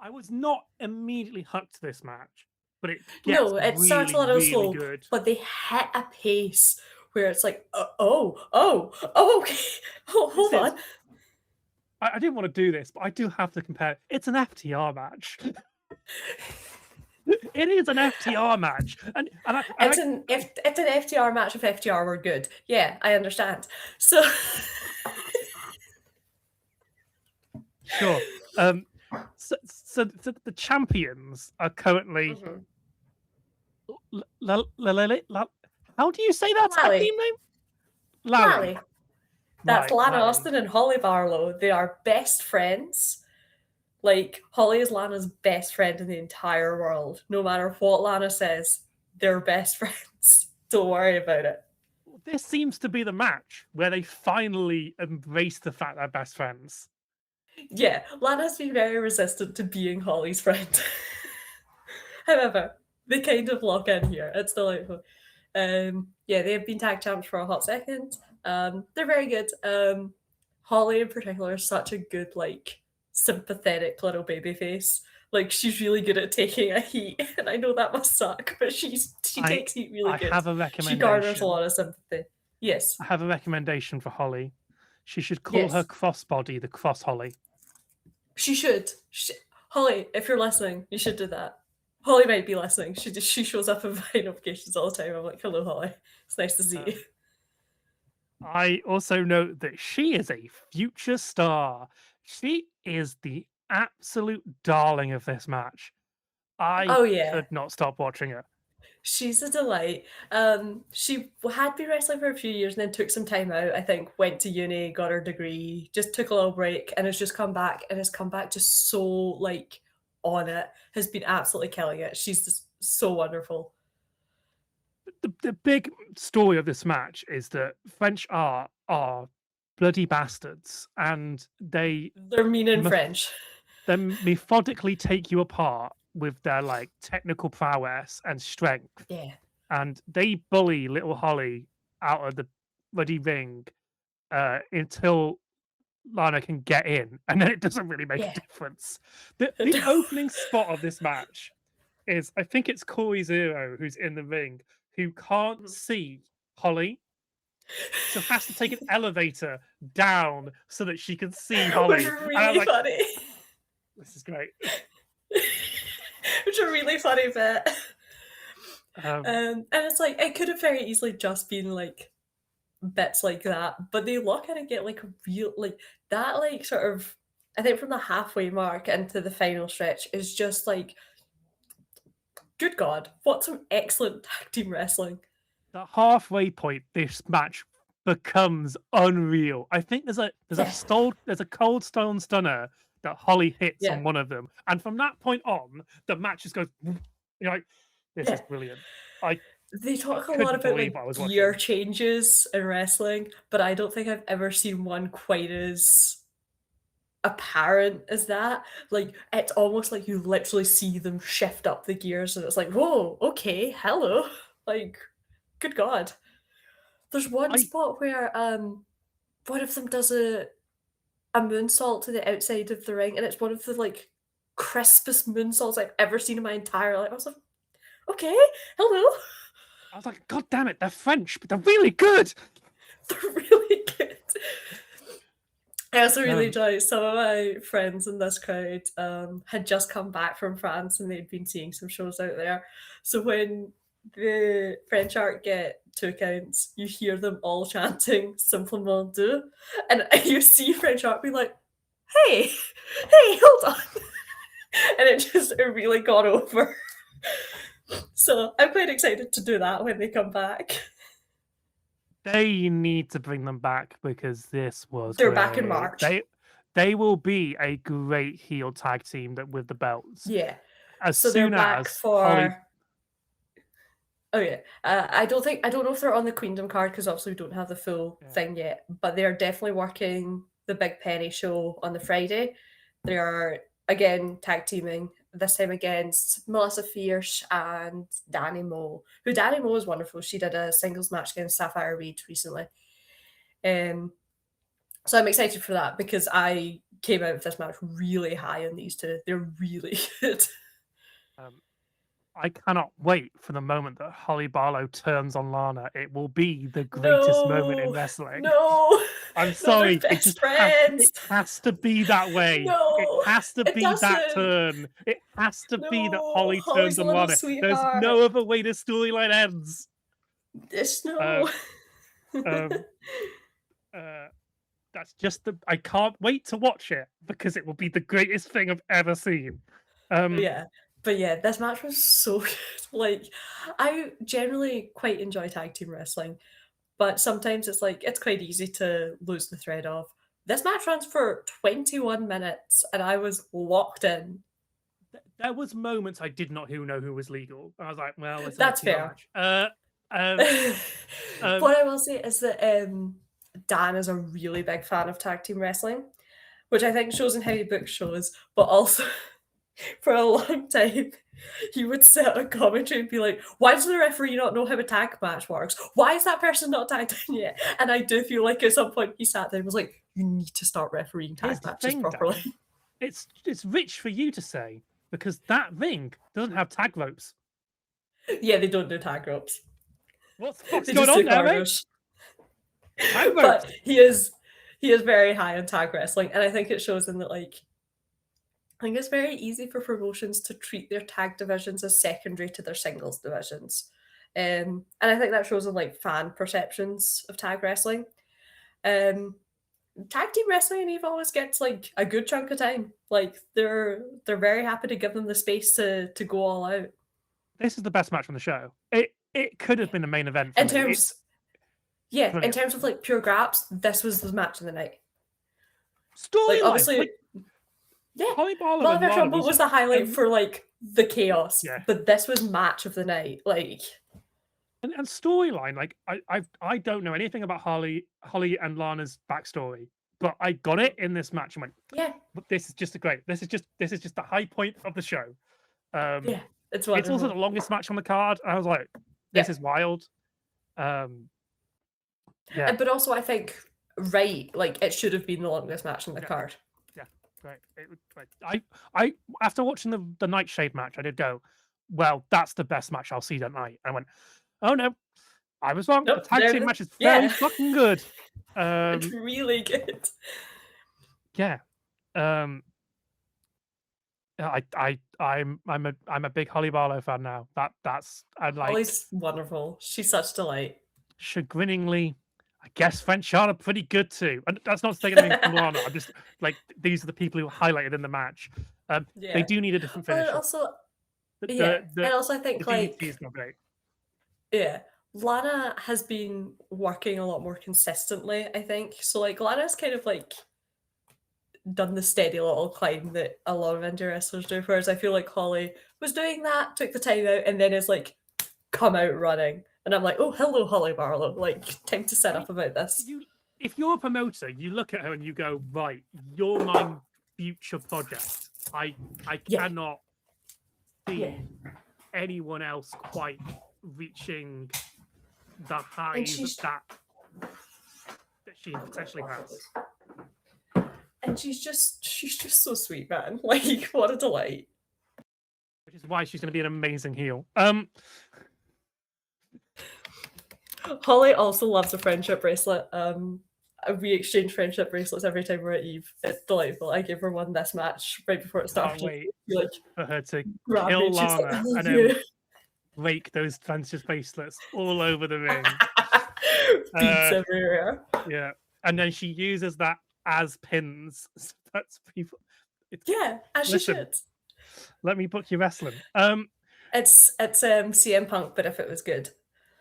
I was not immediately hooked to this match, but it gets No, it starts a really, little really slow, good. but they hit a pace where it's like, oh, okay, hold This is- on. I didn't want to do this, but I do have to compare. It's an FTR match. It is an FTR match, and It's an FTR match if FTR were good. Yeah, I understand. So sure. So the champions are currently. How do you say that tag LALLIE. team name? LALLIE. That's Right, Lana LALLIE. Austin and Holly Barlow. They are best friends. Like, Holly is Lana's best friend in the entire world. No matter what Lana says, they're best friends. Don't worry about it. This seems to be the match where they finally embrace the fact they're best friends. Yeah, Lana's been very resistant to being Holly's friend. However, they kind of lock in here. It's delightful. Yeah, they have been tag champs for a hot second. They're very good. Holly in particular is such a good, like, sympathetic little baby face. Like, she's really good at taking a heat, and I know that must suck, but she takes heat really good. I have a She recommendation. garners a lot of sympathy. Yes. I have a recommendation for Holly. She should call her crossbody the Cross Holly. She should. Holly, if you're listening, you should do that. Holly might be listening. She shows up in my notifications all the time. I'm like, hello, Holly. It's nice to see you. I also note that she is a future star. She is the absolute darling of this match. I could not stop watching her. She's a delight. She had been wrestling for a few years and then took some time out, I think, went to uni, got her degree, just took a little break, and has just come back, and has come back just so, like, on it, has been absolutely killing it. She's just so wonderful. The big story of this match is that French Art are bloody bastards, and they're mean in French. They methodically take you apart with their like technical prowess and strength. Yeah. And they bully little Holly out of the bloody ring until Lana can get in, and then it doesn't really make a difference. The opening spot of this match is, I think it's Corey Zero who's in the ring, who can't see Holly, so has to take an elevator down so that she can see Holly. Which is really funny. This is great. Which is a really funny bit. And it's like, it could have very easily just been like bits like that, but they look at it, get like a real, like that, like sort of, I think from the halfway mark into the final stretch is just like, good God, what some excellent tag team wrestling. The halfway point, this match becomes unreal. I think there's a cold stone stunner that Holly hits on one of them, and from that point on, the match just goes. You're like, this is brilliant. They talk a lot about like gear changes in wrestling, but I don't think I've ever seen one quite as apparent as that. Like, it's almost like you literally see them shift up the gears, and it's like, whoa, okay, hello, like, good God. There's one spot where one of them does a moonsault to the outside of the ring, and it's one of the like crispest moonsaults I've ever seen in my entire life. I was like, okay, hello. I was like, God damn it, they're French, but they're really good. They're really good. I also really enjoy some of my friends in this crowd had just come back from France and they'd been seeing some shows out there. So when the French Art get 2 counts, you hear them all chanting "Simplement deux," and you see French Art be like, "Hey, hold on," and it really got over. So I'm quite excited to do that when they come back. They need to bring them back because this was They're great. back in March. They will be a great heel tag team that with the belts. Yeah. As So soon they're back as for. Holly, Oh yeah, I don't know if they're on the Queendom card because obviously we don't have the full thing yet. But they are definitely working the Big Penny show on the Friday. They are again tag teaming this time against Melissa Fierce and Danny Moe. Who Danny Moe is wonderful. She did a singles match against Safire Reed recently. So I'm excited for that because I came out of this match really high on these two. They're really good. I cannot wait for the moment that Holly Barlow turns on Lana. It will be the greatest moment in wrestling. No, I'm sorry. It has to be that way. No, it has to be that turn. It has to be that Holly turns on Lana. There's no other way the storyline ends. That's just I can't wait to watch it because it will be the greatest thing I've ever seen. But yeah, this match was so good. Like, I generally quite enjoy tag team wrestling, but sometimes it's quite easy to lose the thread of. This match runs for 21 minutes, and I was locked in. There was moments I did not know who was legal. I was like, well, that's fair. Match. What I will say is that Dan is a really big fan of tag team wrestling, which I think shows in how he books shows, but also for a long time, he would sit on commentary and be like, why does the referee not know how a tag match works? Why is that person not tagged in yet? And I do feel like at some point he sat there and was like, you need to start refereeing tag matches properly. Dan, it's rich for you to say, because that ring doesn't have tag ropes. Yeah, they don't do tag ropes. What's going on there, mate? But he is very high on tag wrestling, and I think it shows in that I think it's very easy for promotions to treat their tag divisions as secondary to their singles divisions. And I think that shows in fan perceptions of tag wrestling. Tag team wrestling in EVE always gets a good chunk of time. They're very happy to give them the space to go all out. This is the best match on the show. It could have been a main event. In terms of pure graps, this was the match of the night. Storyline, obviously. Yeah, Multiverse Rumble was the highlight for the chaos, but this was match of the night. And storyline, I don't know anything about Holly and Lana's backstory, but I got it in this match and went, yeah, this is just this is just the high point of the show. Yeah, it's also the longest match on the card. I was like, this is wild. But also I think it should have been the longest match on the card. Right. I after watching the Nightshade match, I did go, well, that's the best match I'll see that night. And I went, oh no, I was wrong. Nope, the tag team match is very fucking good. It's really good. Yeah. I'm a big Holly Barlow fan now. That's Holly's wonderful. She's such delight. Chagriningly, I guess French Art are pretty good too. And that's not saying anything from Lana. I'm just these are the people who were highlighted in the match. They do need a different finish. Also, and also I think is not great. Yeah, Lana has been working a lot more consistently, I think. So Lana's kind of done the steady little climb that a lot of indie wrestlers do, whereas I feel like Holly was doing that, took the time out, and then is come out running. And I'm like, oh, hello, Holly Barlow. Time to set up about this. If you're a promoter, you look at her and you go, right, you're my future project. I cannot see anyone else quite reaching the highs that she potentially has. And she's just so sweet, man. What a delight. Which is why she's going to be an amazing heel. Holly also loves a friendship bracelet. We exchange friendship bracelets every time we're at EVE. It's delightful. I gave her one this match right before it started. Wait for her to kill Lana and then break those friendship bracelets all over the ring. Beats everywhere. Yeah, and then she uses that as pins. That's people. As she should. Let me book you wrestling. It's CM Punk, but if it was good.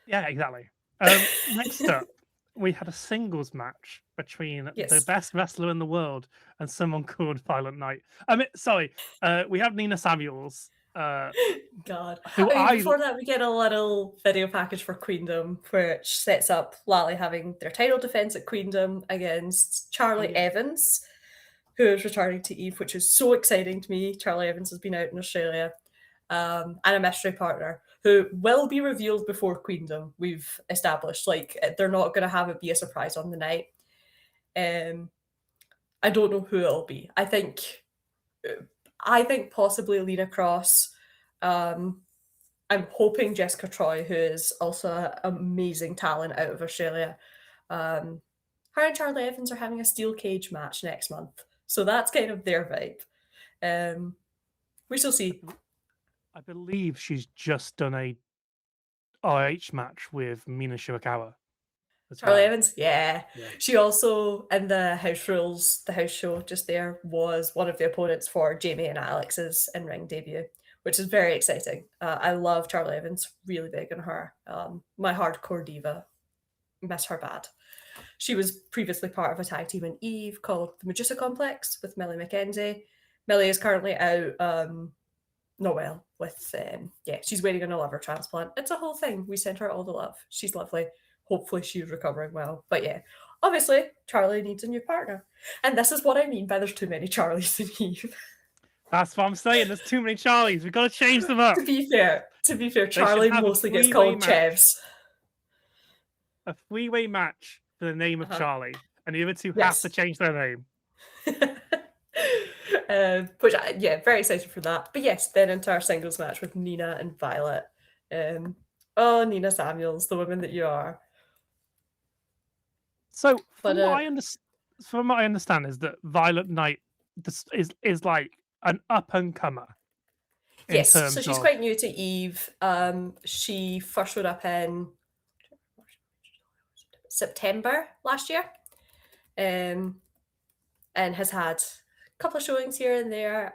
Yeah, exactly. Next up, we had a singles match between the Yes. best wrestler in the world and someone called Violet Nyte. We have Nina Samuels. God. Who I mean, I before that, we get a little video package for Queendom, which sets up LALLIE having their title defense at Queendom against Charlie yeah. Evans, who is returning to Eve, which is so exciting to me. Charlie Evans has been out in Australia, and a mystery partner who will be revealed before Queendom. We've established, like, they're not going to have it be a surprise on the night. I don't know who it'll be. I think possibly Lena Cross. I'm hoping Jessica Troy, who is also an amazing talent out of Australia. Her and Charlie Evans are having a steel cage match next month, so that's kind of their vibe. We shall see. I believe she's just done a RH match with Mina Shirakawa. Charlie Evans, yeah. Yeah. She also, in the House Rules, the house show just there, was one of the opponents for Jamie and Alex's in-ring debut, which is very exciting. I love Charlie Evans, really big on her. My hardcore diva, miss her bad. She was previously part of a tag team in Eve called the Medusa Complex with Millie McKenzie. Millie is currently out, not well, with, she's waiting on a liver transplant. It's a whole thing. We sent her all the love. She's lovely. Hopefully she's recovering well. But yeah, obviously Charlie needs a new partner. And this is what I mean by there's too many Charlies in Eve. That's what I'm saying. There's too many Charlies. We've got to change them up. To be fair, Charlie mostly gets called Chevs. A three-way match for the name of Charlie. And the other two have to change their name. Which, very excited for that. But yes, then into our singles match with Nina and Violet. Nina Samuels, the woman that you are. So, from what I understand, is that Violet Nyte is like an up-and-comer. Yes, so she's quite new to Eve. She first showed up in September last year, and has had a couple of showings here and there.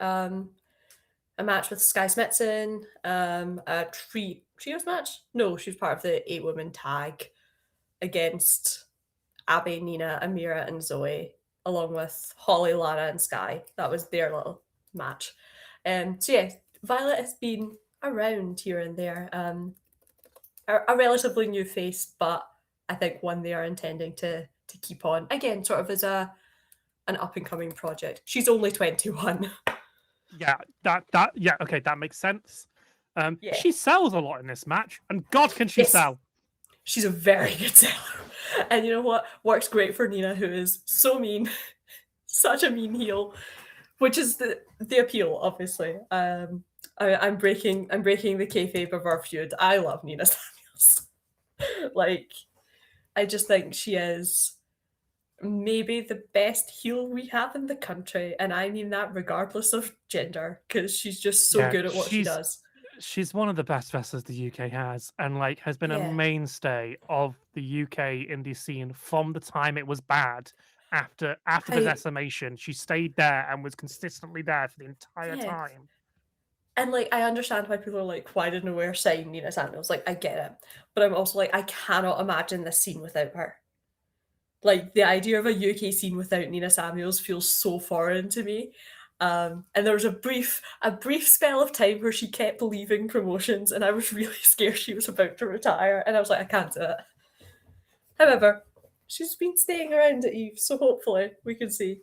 A match with Skye Smitson, a trios match. No, she was part of the 8-woman tag against Abby, Nina, Amira, and Zoe, along with Holly, Lara, and Skye. That was their little match. Violet has been around here and there. A relatively new face, but I think one they are intending to keep on. Again, sort of as an up-and-coming project. She's only 21. Yeah, that makes sense. She sells a lot in this match, and God, can she sell? She's a very good seller. And you know what? Works great for Nina, who is so mean. Such a mean heel. Which is the appeal, obviously. I'm breaking the kayfabe of our feud. I love Nina Samuels. Like, I just think she is maybe the best heel we have in the country, and I mean that regardless of gender, because she's just so good at what she does. She's one of the best wrestlers the UK has, and like has been a mainstay of the UK indie scene from the time it was bad. After the decimation, she stayed there and was consistently there for the entire time. And like, I understand why people are like, why didn't we sign Nina Samuels? Like, I get it, but I'm also like, I cannot imagine this scene without her. Like, the idea of a UK scene without Nina Samuels feels so foreign to me. And there was a brief spell of time where she kept leaving promotions, and I was really scared she was about to retire, and I was like, I can't do it. However, she's been staying around at Eve, so hopefully we can see.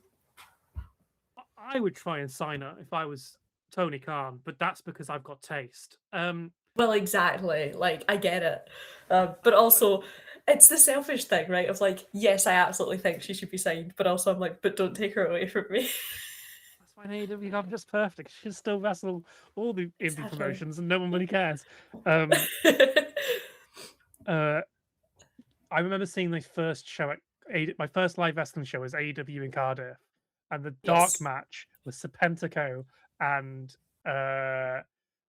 I would try and sign her if I was Tony Khan, but that's because I've got taste. Well, exactly. Like, I get it. But also, it's the selfish thing, right? Of like, yes, I absolutely think she should be signed, but also I'm like, but don't take her away from me. That's why AEW got just perfect. She can still wrestle all the indie promotions and no one really cares. I remember seeing my first show my first live wrestling show was AEW in Cardiff, and the dark match was Serpentico and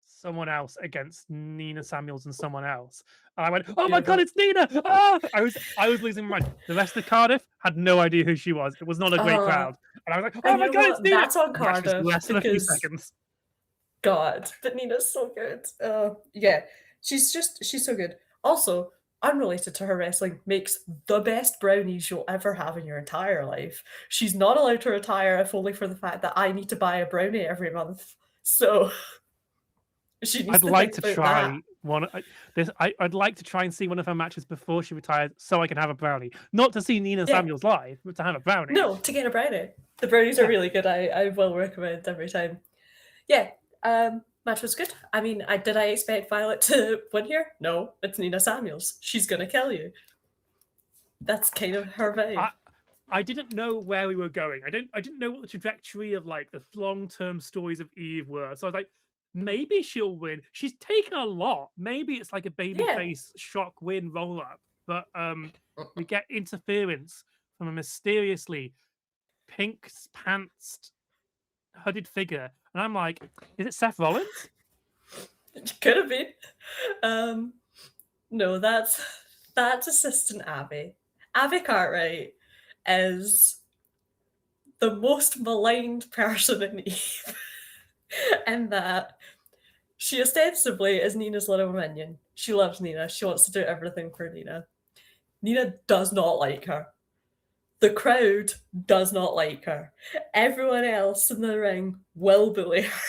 someone else against Nina Samuels and someone else. And I went, "Oh my God, it's Nina!" Ah! I was losing my mind. The rest of Cardiff had no idea who she was. It was not a great crowd, and I was like, "Oh my God, it's Nina!" That's on Cardiff less than a few seconds. God, but Nina's so good. Yeah, she's so good. Also, unrelated to her wrestling, makes the best brownies you'll ever have in your entire life. She's not allowed to retire if only for the fact that I need to buy a brownie every month. So she needs I'd to like think to about that. try I'd like to try and see one of her matches before she retires, so I can have a brownie. Not to see Nina Yeah. Samuels live, but to have a brownie. No, to get a brownie. The brownies are Yeah. really good. I will recommend every time. Yeah, match was good. I mean, did I expect Violet to win here? No, it's Nina Samuels. She's gonna kill you. That's kind of her vibe. I didn't know where we were going. I didn't know what the trajectory of like the long-term stories of Eve were. So I was like, maybe she'll win. She's taken a lot. Maybe it's like a Yeah. babyface shock win roll up. But we get interference from a mysteriously pink pantsed hooded figure. And I'm like, is it Seth Rollins? It could have been. No, that's Assistant Abby. Abby Cartwright is the most maligned person in Eve. And that she ostensibly is Nina's little minion. She loves Nina. She wants to do everything for Nina. Nina does not like her. The crowd does not like her. Everyone else in the ring will bully her.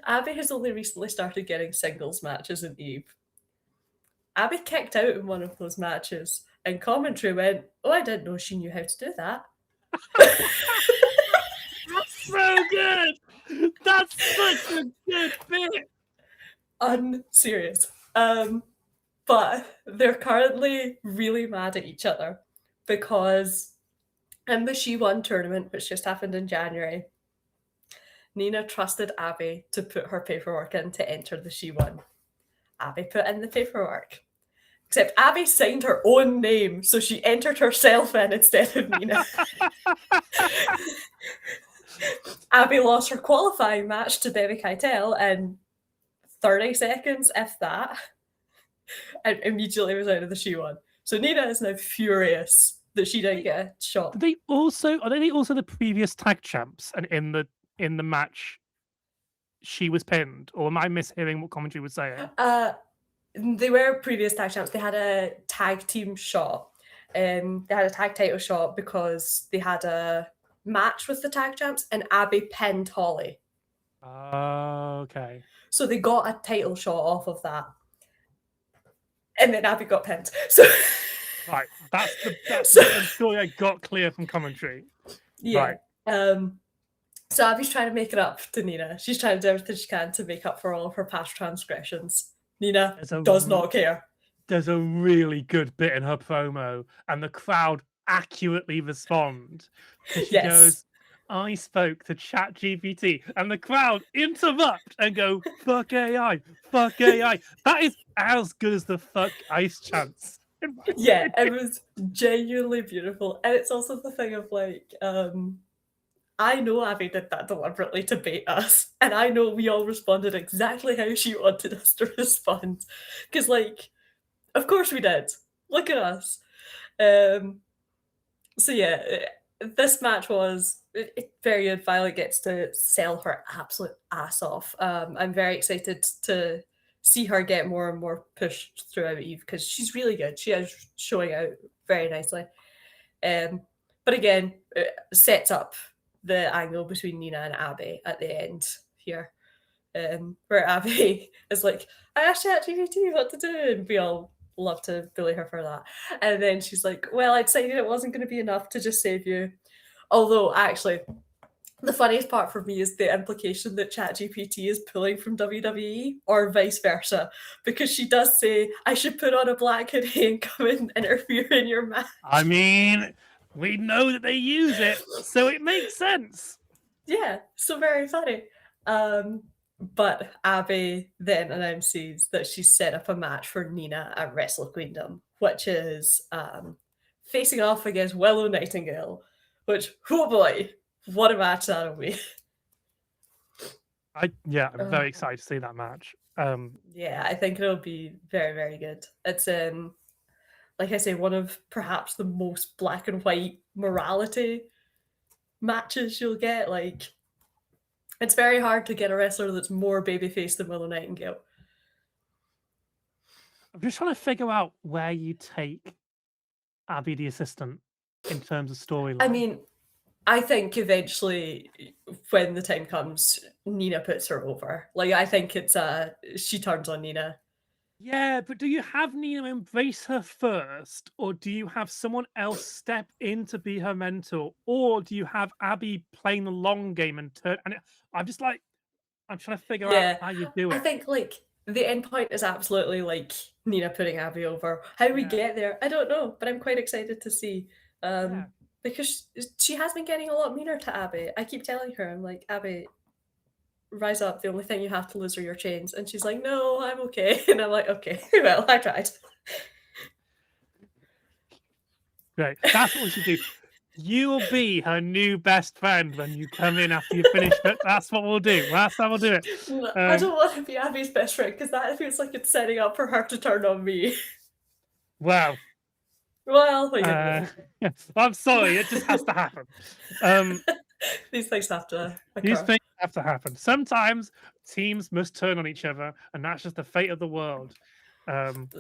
Abby has only recently started getting singles matches in Eve. Abby kicked out in one of those matches, and commentary went, "Oh, I didn't know she knew how to do that." That's so good. That's such a good bit. Unserious. But they're currently really mad at each other because in the She-Won tournament, which just happened in January, Nina trusted Abby to put her paperwork in to enter the She-Won. Abby put in the paperwork. Except Abby signed her own name, so she entered herself in instead of Nina. Abby lost her qualifying match to Baby Keitel in 30 seconds, if that, and immediately was out of the She-Won. So Nina is now furious that she didn't get a shot. Are they also the previous tag champs? And in the match, she was pinned, or am I mishearing what commentary was saying? They were previous tag champs. They had a tag team shot. They had a tag title shot because they had a match with the tag champs, and Abby pinned Holly. Okay. So they got a title shot off of that, and then Abby got pinned. So right, that's the story I got clear from commentary. Yeah. Right. So Abby's trying to make it up to Nina. She's trying to do everything she can to make up for all of her past transgressions. Nina does not care. There's a really good bit in her promo, and the crowd accurately respond. She goes, "I spoke to ChatGPT," and the crowd interrupt and go, "Fuck AI, fuck AI." That is as good as the "fuck ice" chants. Yeah, it was genuinely beautiful, and it's also the thing of like, I know Abby did that deliberately to bait us, and I know we all responded exactly how she wanted us to respond. Because, like, of course we did. Look at us. So yeah, this match was very good. Violet gets to sell her absolute ass off. I'm very excited to see her get more and more pushed throughout Eve because she's really good. She is showing out very nicely. But again, it sets up the angle between Nina and Abby at the end here, where Abby is like, "I asked ChatGPT what to do," and we all love to bully her for that. And then she's like, "Well, I decided it wasn't going to be enough to just save you." Although, actually, the funniest part for me is the implication that ChatGPT is pulling from WWE or vice versa, because she does say, "I should put on a black hoodie and come and interfere in your match." I mean, we know that they use it, so it makes sense. Yeah, so very funny. But Abby then announces that she's set up a match for Nina at Wrestle Queendom, which is facing off against Willow Nightingale, which, oh boy, what a match that'll be. I'm very excited to see that match. Yeah, I think it'll be very, very good. It's like I say, one of perhaps the most black and white morality matches you'll get. Like, It's very hard to get a wrestler that's more babyface than Willow Nightingale. I'm just trying to figure out where you take Abby the assistant in terms of storyline. I mean, I think eventually, when the time comes, Nina puts her over. Like, I think it's she turns on Nina. Yeah, but do you have Nina embrace her first, or do you have someone else step in to be her mentor, or do you have Abby playing the long game and turn? And I'm just like, I'm trying to figure out how you do I it. think like the end point is absolutely like Nina putting Abby over. How we get there, I don't know, but I'm quite excited to see. Yeah. Because she has been getting a lot meaner to Abby. I keep telling her, I'm like, Abby, rise up. The only thing you have to lose are your chains. And she's like, no, I'm okay. And I'm like, okay, well, I tried. Great. That's what we should do. You will be her new best friend when you come in after you finish it. That's what we'll do. That's how we'll do it. I don't want to be Abby's best friend because that feels like it's setting up for her to turn on me. Wow. Well, I'm sorry. It just has to happen. These things have to occur. These things have to happen. Sometimes teams must turn on each other, and that's just the fate of the world.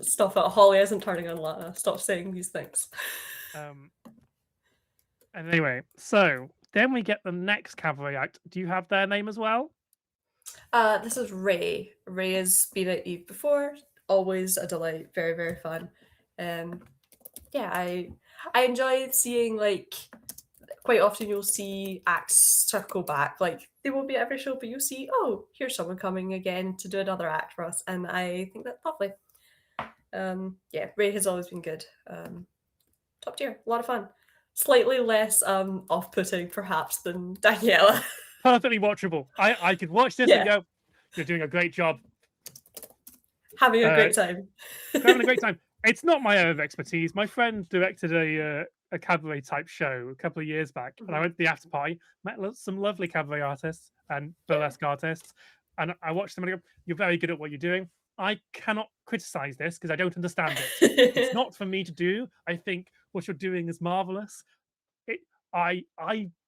Stop it. Holly isn't turning on Lana. Stop saying these things. And anyway, so then we get the next cavalry act. Do you have their name as well? This is Ray. Ray has been at Eve before. Always a delight. Very, very fun. Yeah, I enjoy seeing, like, quite often you'll see acts circle back. Like, they won't be at every show, but you'll see, oh, here's someone coming again to do another act for us. And I think that's lovely. Yeah, Ray has always been good. Top tier. A lot of fun. Slightly less off-putting, perhaps, than Daniela. Perfectly watchable. I could watch this and go, you're doing a great job. Having a great time. Having a great time. It's not my area of expertise. My friend directed a cabaret type show a couple of years back, and I went to the after party, met some lovely cabaret artists and burlesque artists, and I watched them and I go, you're very good at what you're doing. I cannot criticize this because I don't understand it. It's not for me to do. I think what you're doing is marvelous. I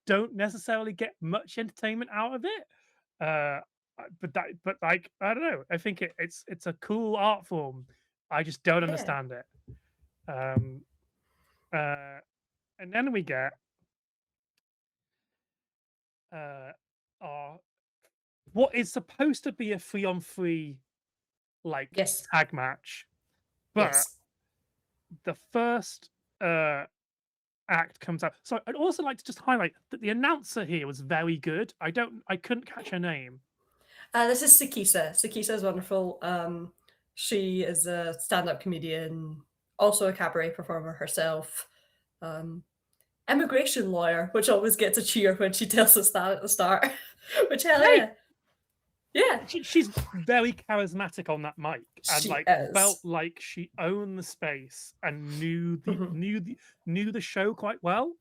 don't necessarily get much entertainment out of it. But like, I don't know. I think it's a cool art form. I just don't understand it. And then we get what is supposed to be a 3-on-3 like tag match, but the first act comes out. So I'd also like to just highlight that the announcer here was very good. I couldn't catch her name. This is Sakisa. Sakisa is wonderful. She is a stand-up comedian, also a cabaret performer herself. Immigration lawyer, which always gets a cheer when she tells us that at the start. Which hell yeah. Yeah. She's very charismatic on that mic, and felt like she owned the space and knew the show quite well.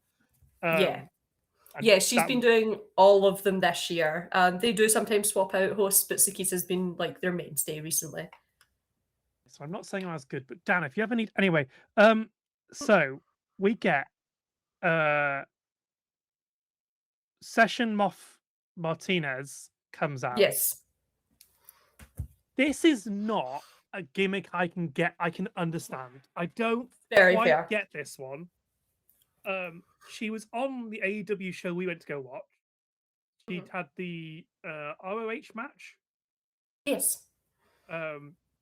She's been doing all of them this year. They do sometimes swap out hosts, but Sakisa's been like their mainstay recently. So I'm not saying I was good, but Dan, if you ever need anyway, so we get Session Moth Martinez comes out. Yes. This is not a gimmick I can understand. I don't quite get this one. She was on the AEW show we went to go watch. She'd had the ROH match. Yes.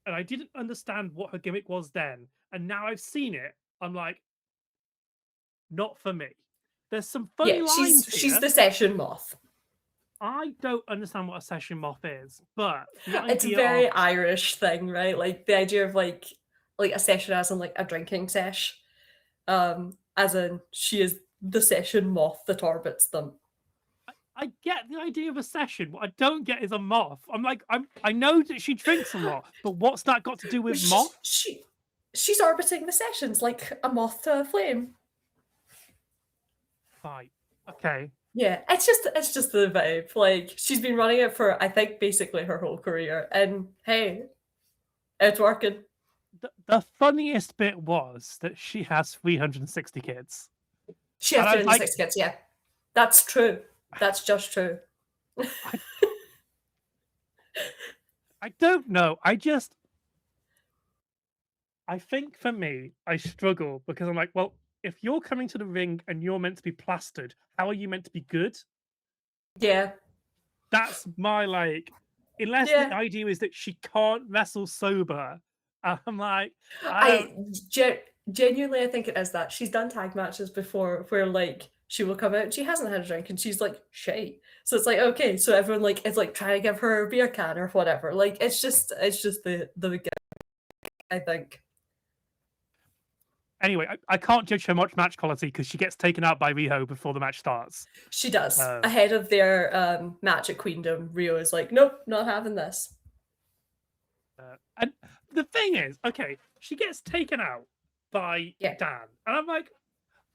And I didn't understand what her gimmick was then. And now I've seen it, I'm like, not for me. There's some funny lines here. She's the Session Moth. I don't understand what a Session Moth is, but it's a very Irish thing, right? Like the idea of like a session as in like a drinking sesh. As in she is the Session Moth that orbits them. I get the idea of a session. What I don't get is a moth. I know that she drinks a lot, but what's that got to do with moth? She's orbiting the sessions like a moth to a flame. Right. Okay. Yeah, it's just the vibe. Like she's been running it for I think basically her whole career, and hey, it's working. The funniest bit was that she has 360 kids. She has 360 kids. Yeah, that's true. That's just true. I don't know. I think for me, I struggle because I'm like, well, if you're coming to the ring and you're meant to be plastered, how are you meant to be good? Yeah. That's my like, unless the Yeah. idea is that she can't wrestle sober. I'm like, I don't. Genuinely, I think it is that. She's done tag matches before where like she will come out and she hasn't had a drink and she's like shite. So it's like okay, so everyone like is like trying to give her a beer can or whatever. Like it's just the gimmick, I think. Anyway, I can't judge her much match quality because she gets taken out by Riho before the match starts. She does. Um, Ahead of their match at Queendom, Rhio is like, nope, not having this. And the thing is, okay, she gets taken out by Yeah. Dan, and I'm like,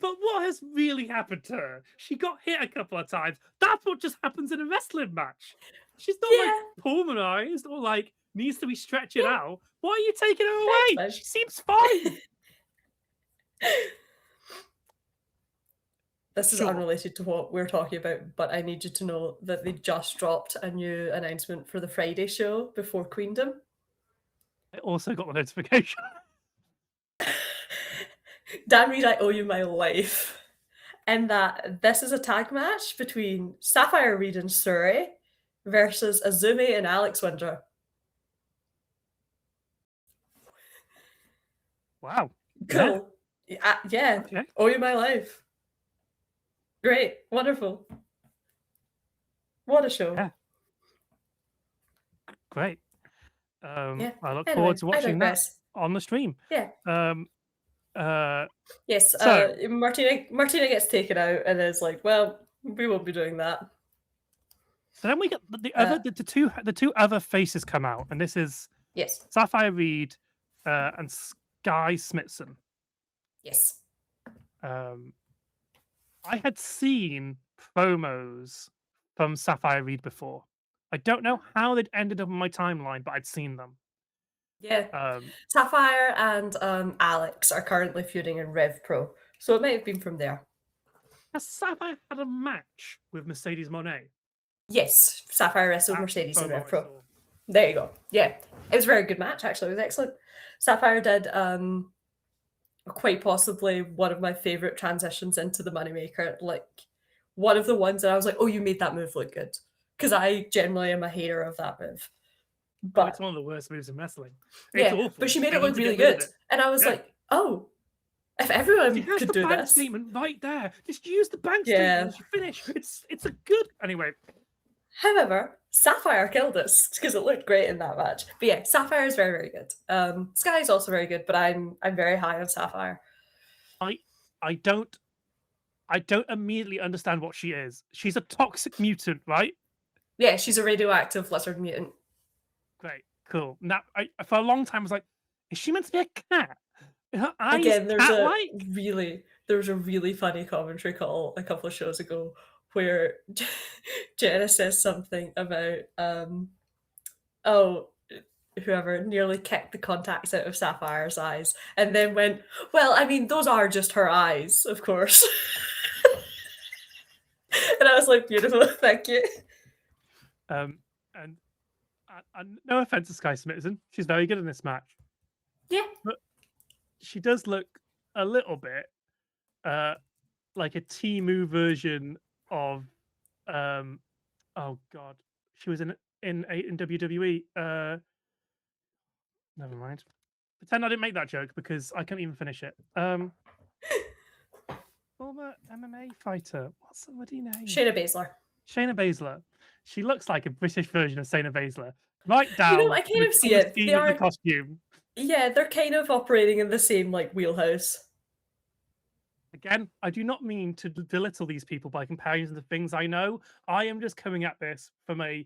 but what has really happened to her? She got hit a couple of times. That's what just happens in a wrestling match. She's not like pulmonized or like needs to be stretching out. Why are you taking her away? fine. She seems fine. This is Sure. unrelated to what we're talking about, but I need you to know that they just dropped a new announcement for the Friday show before Queendom. I also got the notification. Dan Reed, I owe you my life. And that this is a tag match between Safire Reed and Surrey versus Azumi and Alex Winder. Wow. Cool. Yeah. Okay. Owe you my life. Great. Wonderful. What a show. Yeah. Great. Yeah. I look Anyway, forward to I watching that digress. on the stream. Yeah. Yes. So- Martina gets taken out and is like, well, we won't be doing that. So then we get the two other faces come out, and this is Yes. Safire Reed and Skye Smitson. Yes. I had seen promos from Safire Reed before. I don't know how they'd ended up on my timeline, but I'd seen them. Yeah. Safire and Alex are currently feuding in Rev Pro, so it might have been from there. Has Safire had a match with Mercedes Monet? Yes, Safire wrestled That's Mercedes in promo Rev I Pro. saw. There you go. Yeah, it was a very good match. Actually, it was excellent. Safire did quite possibly one of my favorite transitions into the Moneymaker. Like one of the ones that I was like, "Oh, you made that move look good," because I generally am a hater of that move. But it's one of the worst moves in wrestling. yeah, It's awful. but she made They it need look to really get rid of good, it. and I was Yeah. like, "Oh, if everyone She has could the do bank this." statement right there. Just use the bank Yeah. statement as you finish. It's a good anyway. However, Safire killed us because it looked great in that match. But yeah, Safire is very, very good. Skye is also very good, but I'm very high on Safire. I don't immediately understand what she is. She's a toxic mutant, right? Yeah, she's a radioactive lizard mutant. Great, cool. Now, for a long time, I was like, is she meant to be a cat? Her eyes Again, there's cat-like? there was a really funny commentary call a couple of shows ago where Jenna says something about whoever nearly kicked the contacts out of Safire's eyes, and then went, well, I mean, those are just her eyes, of course. And I was like, beautiful, thank you. And no offense to Skye Smitson, she's very good in this match. Yeah. But she does look a little bit like a Timu version of oh god, she was in WWE. Never mind. Pretend I didn't make that joke because I couldn't even finish it. Former MMA fighter. What's somebody name? Shayna Baszler. Shayna Baszler. She looks like a British version of Shayna Baszler. Right down. You know, I kind of see it. They Of the are, costume. yeah, they're kind of operating in the same like wheelhouse. Again, I do not mean to belittle these people by comparing to the things I know. I am just coming at this from I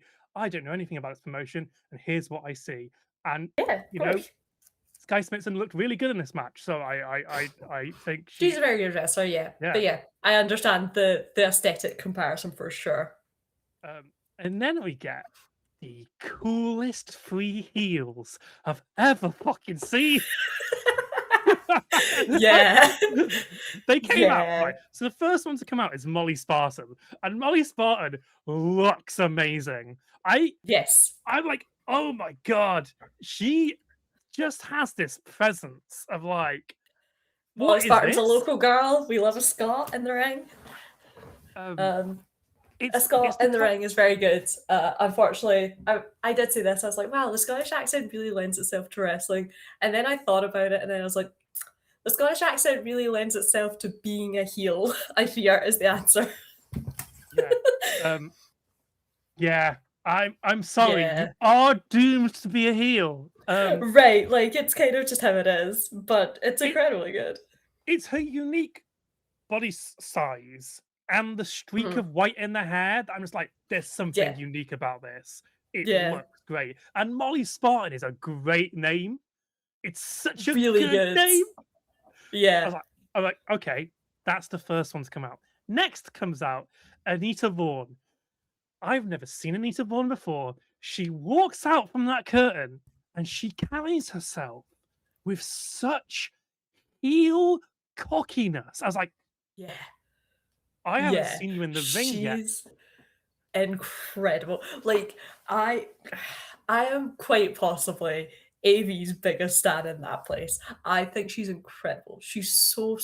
don't know anything about this promotion, and here's what I see. And Yeah, you know, Skye Smitson looked really good in this match, so I think she's a very good wrestler, yeah. But yeah, I understand the aesthetic comparison for sure. And then we get the coolest three heels I've ever fucking seen. Yeah. They came out, right? So the first one to come out is Molly Spartan. And Molly Spartan looks amazing. I'm like, Oh my god, she just has this presence of like, Molly what is Spartan's a this? local girl. We love a Scot in the ring. Um, Um, a it's Scot the in the kind. ring is very good. Unfortunately, I did say this. I was like, wow, the Scottish accent really lends itself to wrestling. And then I thought about it, and then I was like, the Scottish accent really lends itself to being a heel. I fear is the answer. Yeah. Um, yeah. I'm sorry. You Yeah. are doomed to be a heel. Right, like it's kind of just how it is, but it's It incredibly good. it's her unique body size and the streak Mhm. of white in the hair that I'm just like, there's something Yeah, unique about this. It yeah, looks great. And Molly Spartan is a great name. It's such a really good good. name. I Yeah, was like, okay, that's the first one to come out. Next comes out Anita Vaughan. I've never seen Anita Vaughan before. She walks out from that curtain and she carries herself with such heel cockiness. I was like, yeah, I haven't yeah. seen you in the ring yet. She's incredible. Like I I am quite possibly AV's biggest stan in that place. I think she's incredible. She's so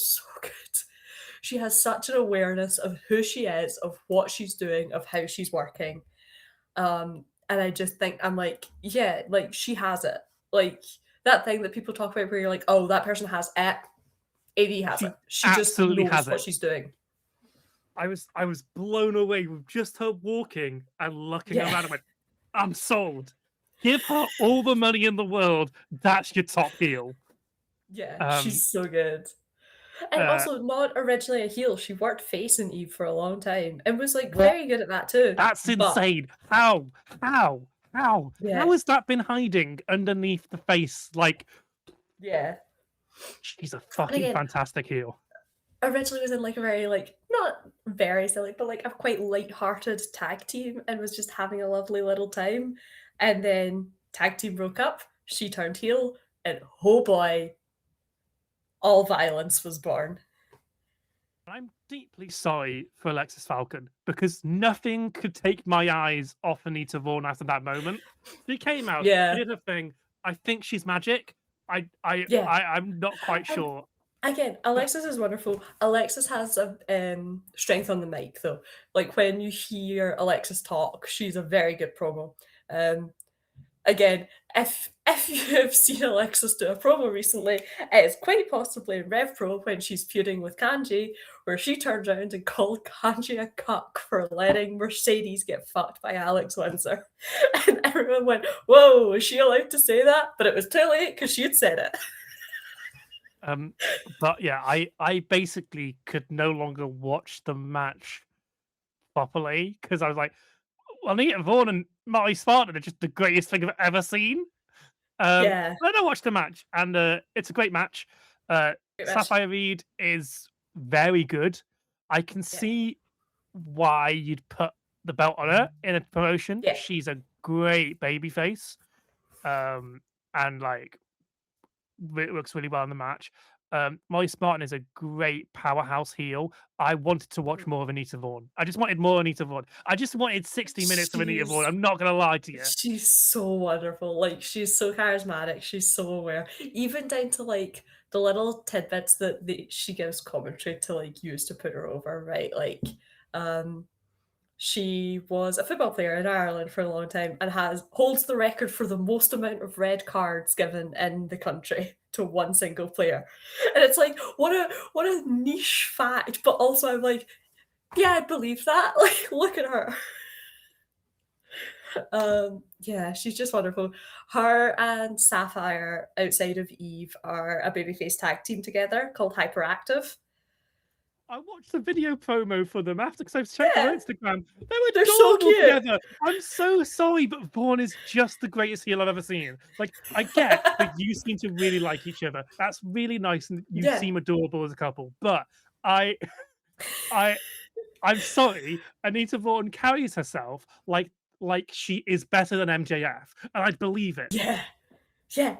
good. She has such an awareness of who she is, of what she's doing, of how she's working. And I just think I'm like, yeah, like she has it. Like that thing that people talk about where you're like, oh, that person has it. AV has it. She She just absolutely knows has what it. she's doing. I was blown away with just her walking and looking Yeah. around. I went, I'm sold. Give her all the money in the world. That's your top heel. Yeah, Um, she's so good. And uh, also not originally a heel. She worked face in Eve for a long time and was like what? very good at that too. That's But insane. How? How? How yeah, has that been hiding underneath the face? Like, yeah. she's a And fucking again, fantastic heel. originally was in like a very like not very silly, but like a quite light-hearted tag team and was just having a lovely little time. And then tag team broke up, she turned heel, and oh boy, all violence was born. I'm deeply sorry for Alexxis Falcon because nothing could take my eyes off Anita Vaughan after that moment. She came out, she Yeah, did her thing. I think she's magic. yeah. I'm not quite And sure. again, But Alexxis is wonderful. Alexxis has a strength on the mic though. Like when you hear Alexxis talk, she's a very good promo. Um, again, if you have seen Alexis do a promo recently, it's quite possibly in Rev Pro when she's feuding with Kanji, where she turned around and called Kanji a cuck for letting Mercedes get fucked by Alex Windsor. And everyone went, whoa, is she allowed to say that? But it was too late because she had said it. um but yeah, I basically could no longer watch the match properly because I was like, well, Anita Vaughan and Molly Spartan are just the greatest thing I've ever seen. Yeah, Then I watched the match, and it's a great match. pretty much. Sapphire Reed is very good. I can Yeah. see why you'd put the belt on her in a promotion. Yeah. She's a great babyface, and like it works really well in the match. Molly Spartan is a great powerhouse heel. I wanted to watch more of Anita Vaughan. I just wanted more Anita Vaughan. I just wanted 60 minutes of Anita Vaughan. She's I'm not gonna lie to you. she's so wonderful. Like she's so charismatic. She's so aware. Even down to like the little tidbits that she gives commentary to like use to put her over, right? Like um she was a football player in Ireland for a long time and has holds the record for the most amount of red cards given in the country to one single player. And it's like what a niche fact, but also I'm like, yeah, I believe that. Like look at her. Yeah, she's just wonderful. Her and Sapphire outside of Eve are a babyface tag team together called Hyperactive. I watched the video promo for them after because I've checked their Yeah, Instagram. They're they're so adorable cute. together. I'm so sorry, but Vaughan is just the greatest heel I've ever seen. Like, I get that you seem to really like each other. That's really nice, and you Yeah. seem adorable as a couple. But I, I, I'm sorry. Anita Vaughan carries herself like she is better than MJF, and I believe it. Yeah. Yeah.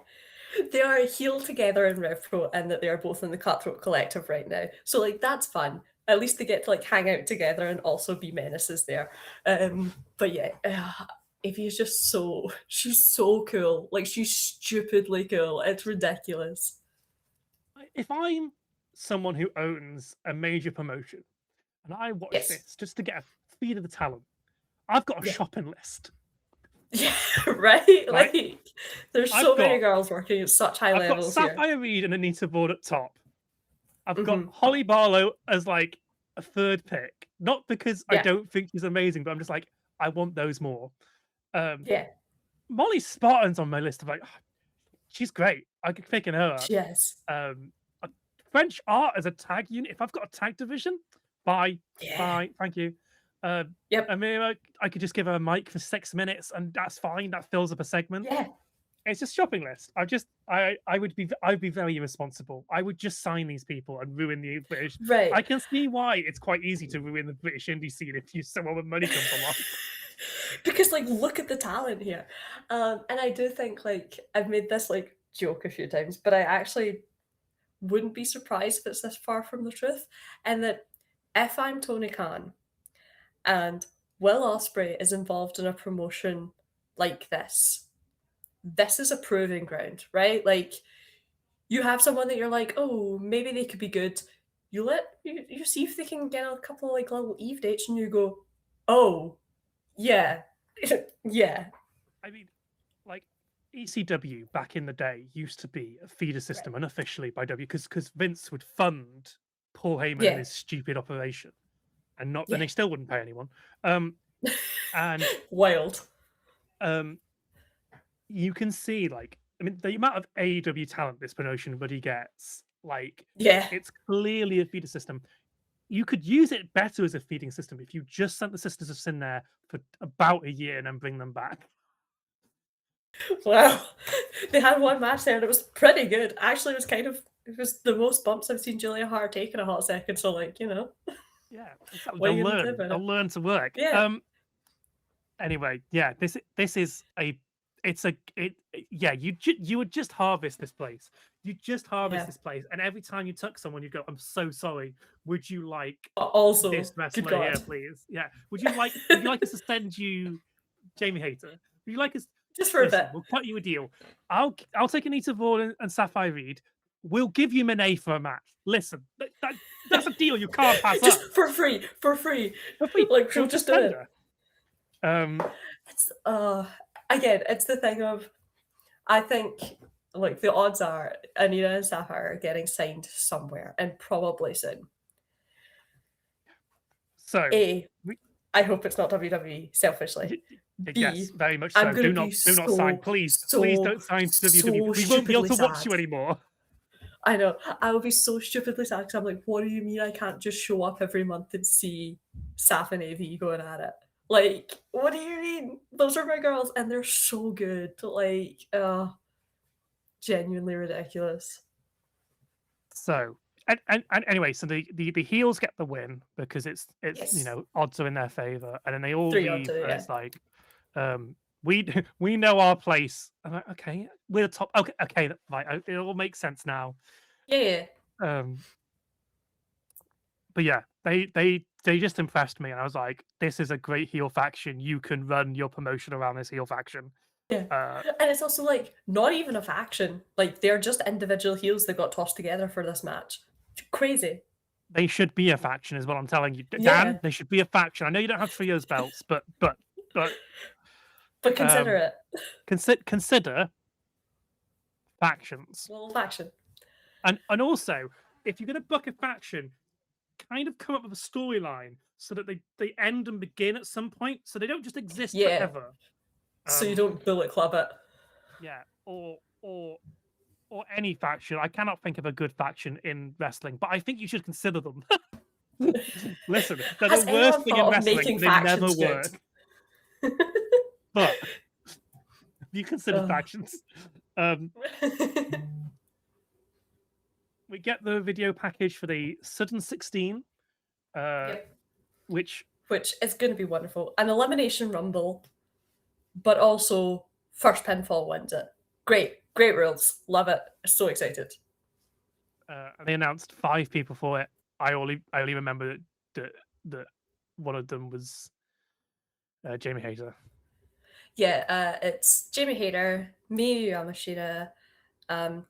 They are healed together in RevPro and that they are both in the Cutthroat Collective right now. So like that's fun. At least they get to like hang out together and also be menaces there. But yeah, Evie's just she's so cool. Like, she's stupidly cool. It's ridiculous. If I'm someone who owns a major promotion and I watch Yes. this just to get a feed of the talent, I've got a Yeah. shopping list. Yeah, right? Right? Like, there's I've so many got girls working at such high I've got levels here. Safire Reed and Anita Board at top. I've got Mhm. Holly Barlow as like a third pick. Not because I Yeah. don't think she's amazing, but I'm just like, I want those more. Um, Yeah. Molly Spartan's on my list of like, she's great. I could picking her up. Yes. Uh, French Art as a tag unit. If I've got a tag division, bye, Yeah. thank you. Uh, Yep. Amira, I could just give her a mic for 6 minutes, and that's fine. That fills up a segment. Yeah. It's just shopping list. I'd be very irresponsible. I would just sign these people and ruin the British. Right. I can see why it's quite easy to ruin the British indie scene if you someone with money comes along. Because, like, look at the talent here. And I do think, like, I've made this, like, joke a few times, but I actually wouldn't be surprised if it's this far from the truth. And that if I'm Tony Khan and Will Ospreay is involved in a promotion like this is a proving ground, right? Like, you have someone that you're like, oh, maybe they could be good. You see if they can get a couple like little Eve dates, and you go, oh, yeah, yeah, I mean, like ECW back in the day used to be a feeder right, system unofficially by W because Vince would fund Paul Heyman and yeah, his stupid operation, and not then yeah, they still wouldn't pay anyone. And wild, um, you can see like I mean the amount of AEW talent this promotion buddy gets, like yeah. it's clearly a feeder system. You could use it better as a feeding system if you just sent the Sisters of Sin there for about a year and then bring them back. Wow, they had one match there and it was pretty good. Actually, it was the most bumps I've seen Julia Hart take in a hot second. So, like, Yeah, exactly. what are you gonna do about it? They'll learn to work. Yeah, Anyway, yeah, this is a it's a yeah, you would just harvest this place. You just harvest yeah. this place, and every time you tuck someone, you go, "I'm so sorry. Would you like But this also, good wrestler here, God, please? Yeah. Would you like us to send you Jamie Hayter? Would you like us just for a listen, bit. we'll cut you a deal. I'll take Anita Vaughan and Sapphire Reed. We'll give you Monet for a match. Listen, that's a deal you can't pass Just up. for free, for free. For free. Like, she'll We'll just just do send it. her. It's again, it's the thing of I think like the odds are Anita and Safire are getting signed somewhere and probably soon. So A, we, I hope it's not WWE, selfishly. yes, B, very much I'm so. gonna Do be not sign, so, please. Please so, don't sign to WWE. so We won't be able stupidly to watch sad. you anymore. I know. I will be so stupidly sad because I'm like, what do you mean I can't just show up every month and see Saf and AV going at it? Like, what do you mean? Those are my girls and they're so good. Like, genuinely ridiculous. So and anyway, so the heels get the win because it's Yes. odds are in their favor, and then they all 3 on leave, 2, and yeah. it's like, we know our place. I'm like, okay, we're the top. Okay, right, it all makes sense now. Yeah, Um, but yeah, they just impressed me, and I was like, this is a great heel faction. You can run your promotion around this heel faction. yeah. Uh, And it's also like not even a faction. Like they're just individual heels that got tossed together for this match. Crazy. they should be a faction, is what I'm telling you, Dan. Yeah. They should be a faction. I know you don't have trios belts, but But consider um, it. consider factions, Little faction. and also if you're going to book a faction, kind of come up with a storyline so that they end and begin at some point, so they don't just exist Yeah. forever. So you don't Bullet Club it. Yeah, or any faction. I cannot think of a good faction in wrestling, but I think you should consider them. Listen, they're Has the worst anyone thing in thought of wrestling. making They never factions good? work. But you consider Ugh. factions. We get the video package for the Sudden 16, Yep. which Which is going to be wonderful. An elimination rumble, but also first pinfall wins it. Great, great rules. Love it. So excited. they announced 5 people for it. I only remember that one of them was Jamie Hayter. Yeah, it's Jamie Hayter, Miyu Yamashita,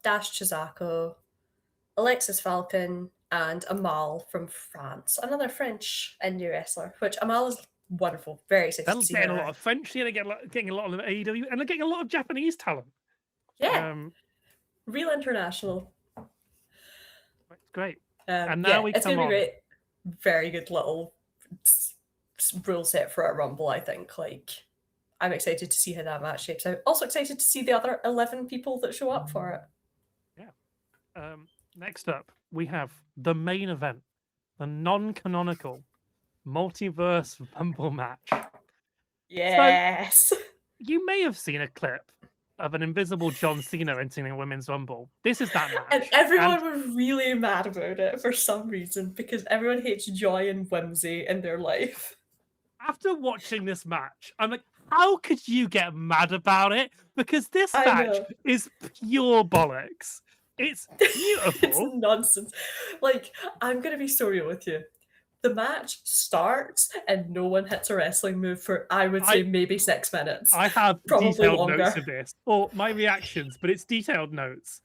Dash Chizako, Alexxis Falcon, and Amal from France, another French indie wrestler, which Amal is wonderful. Very excited They're to see getting her a lot now. of French here, they're getting a lot of AEW, and they're getting a lot of Japanese talent. Yeah, real international. It's great. And now it's come going to be on. great. Very good little rule set for a Rumble, I think. Like, I'm excited to see how that match shapes out. Also excited to see the other 11 people that show up for it. Yeah. Next up, we have the main event, the non-canonical Multiverse Rumble match. Yes. So, you may have seen a clip of an invisible John Cena entering a women's Rumble. This is that match. And everyone was really mad about it for some reason because everyone hates joy and whimsy in their life. After watching this match, I'm like, how could you get mad about it? Because this match is pure bollocks. It's beautiful. It's nonsense. Like, I'm going to be so real with you. The match starts and no one hits a wrestling move for, I would say, maybe 6 minutes. I have probably detailed longer. notes of this, or my reactions, but it's detailed notes.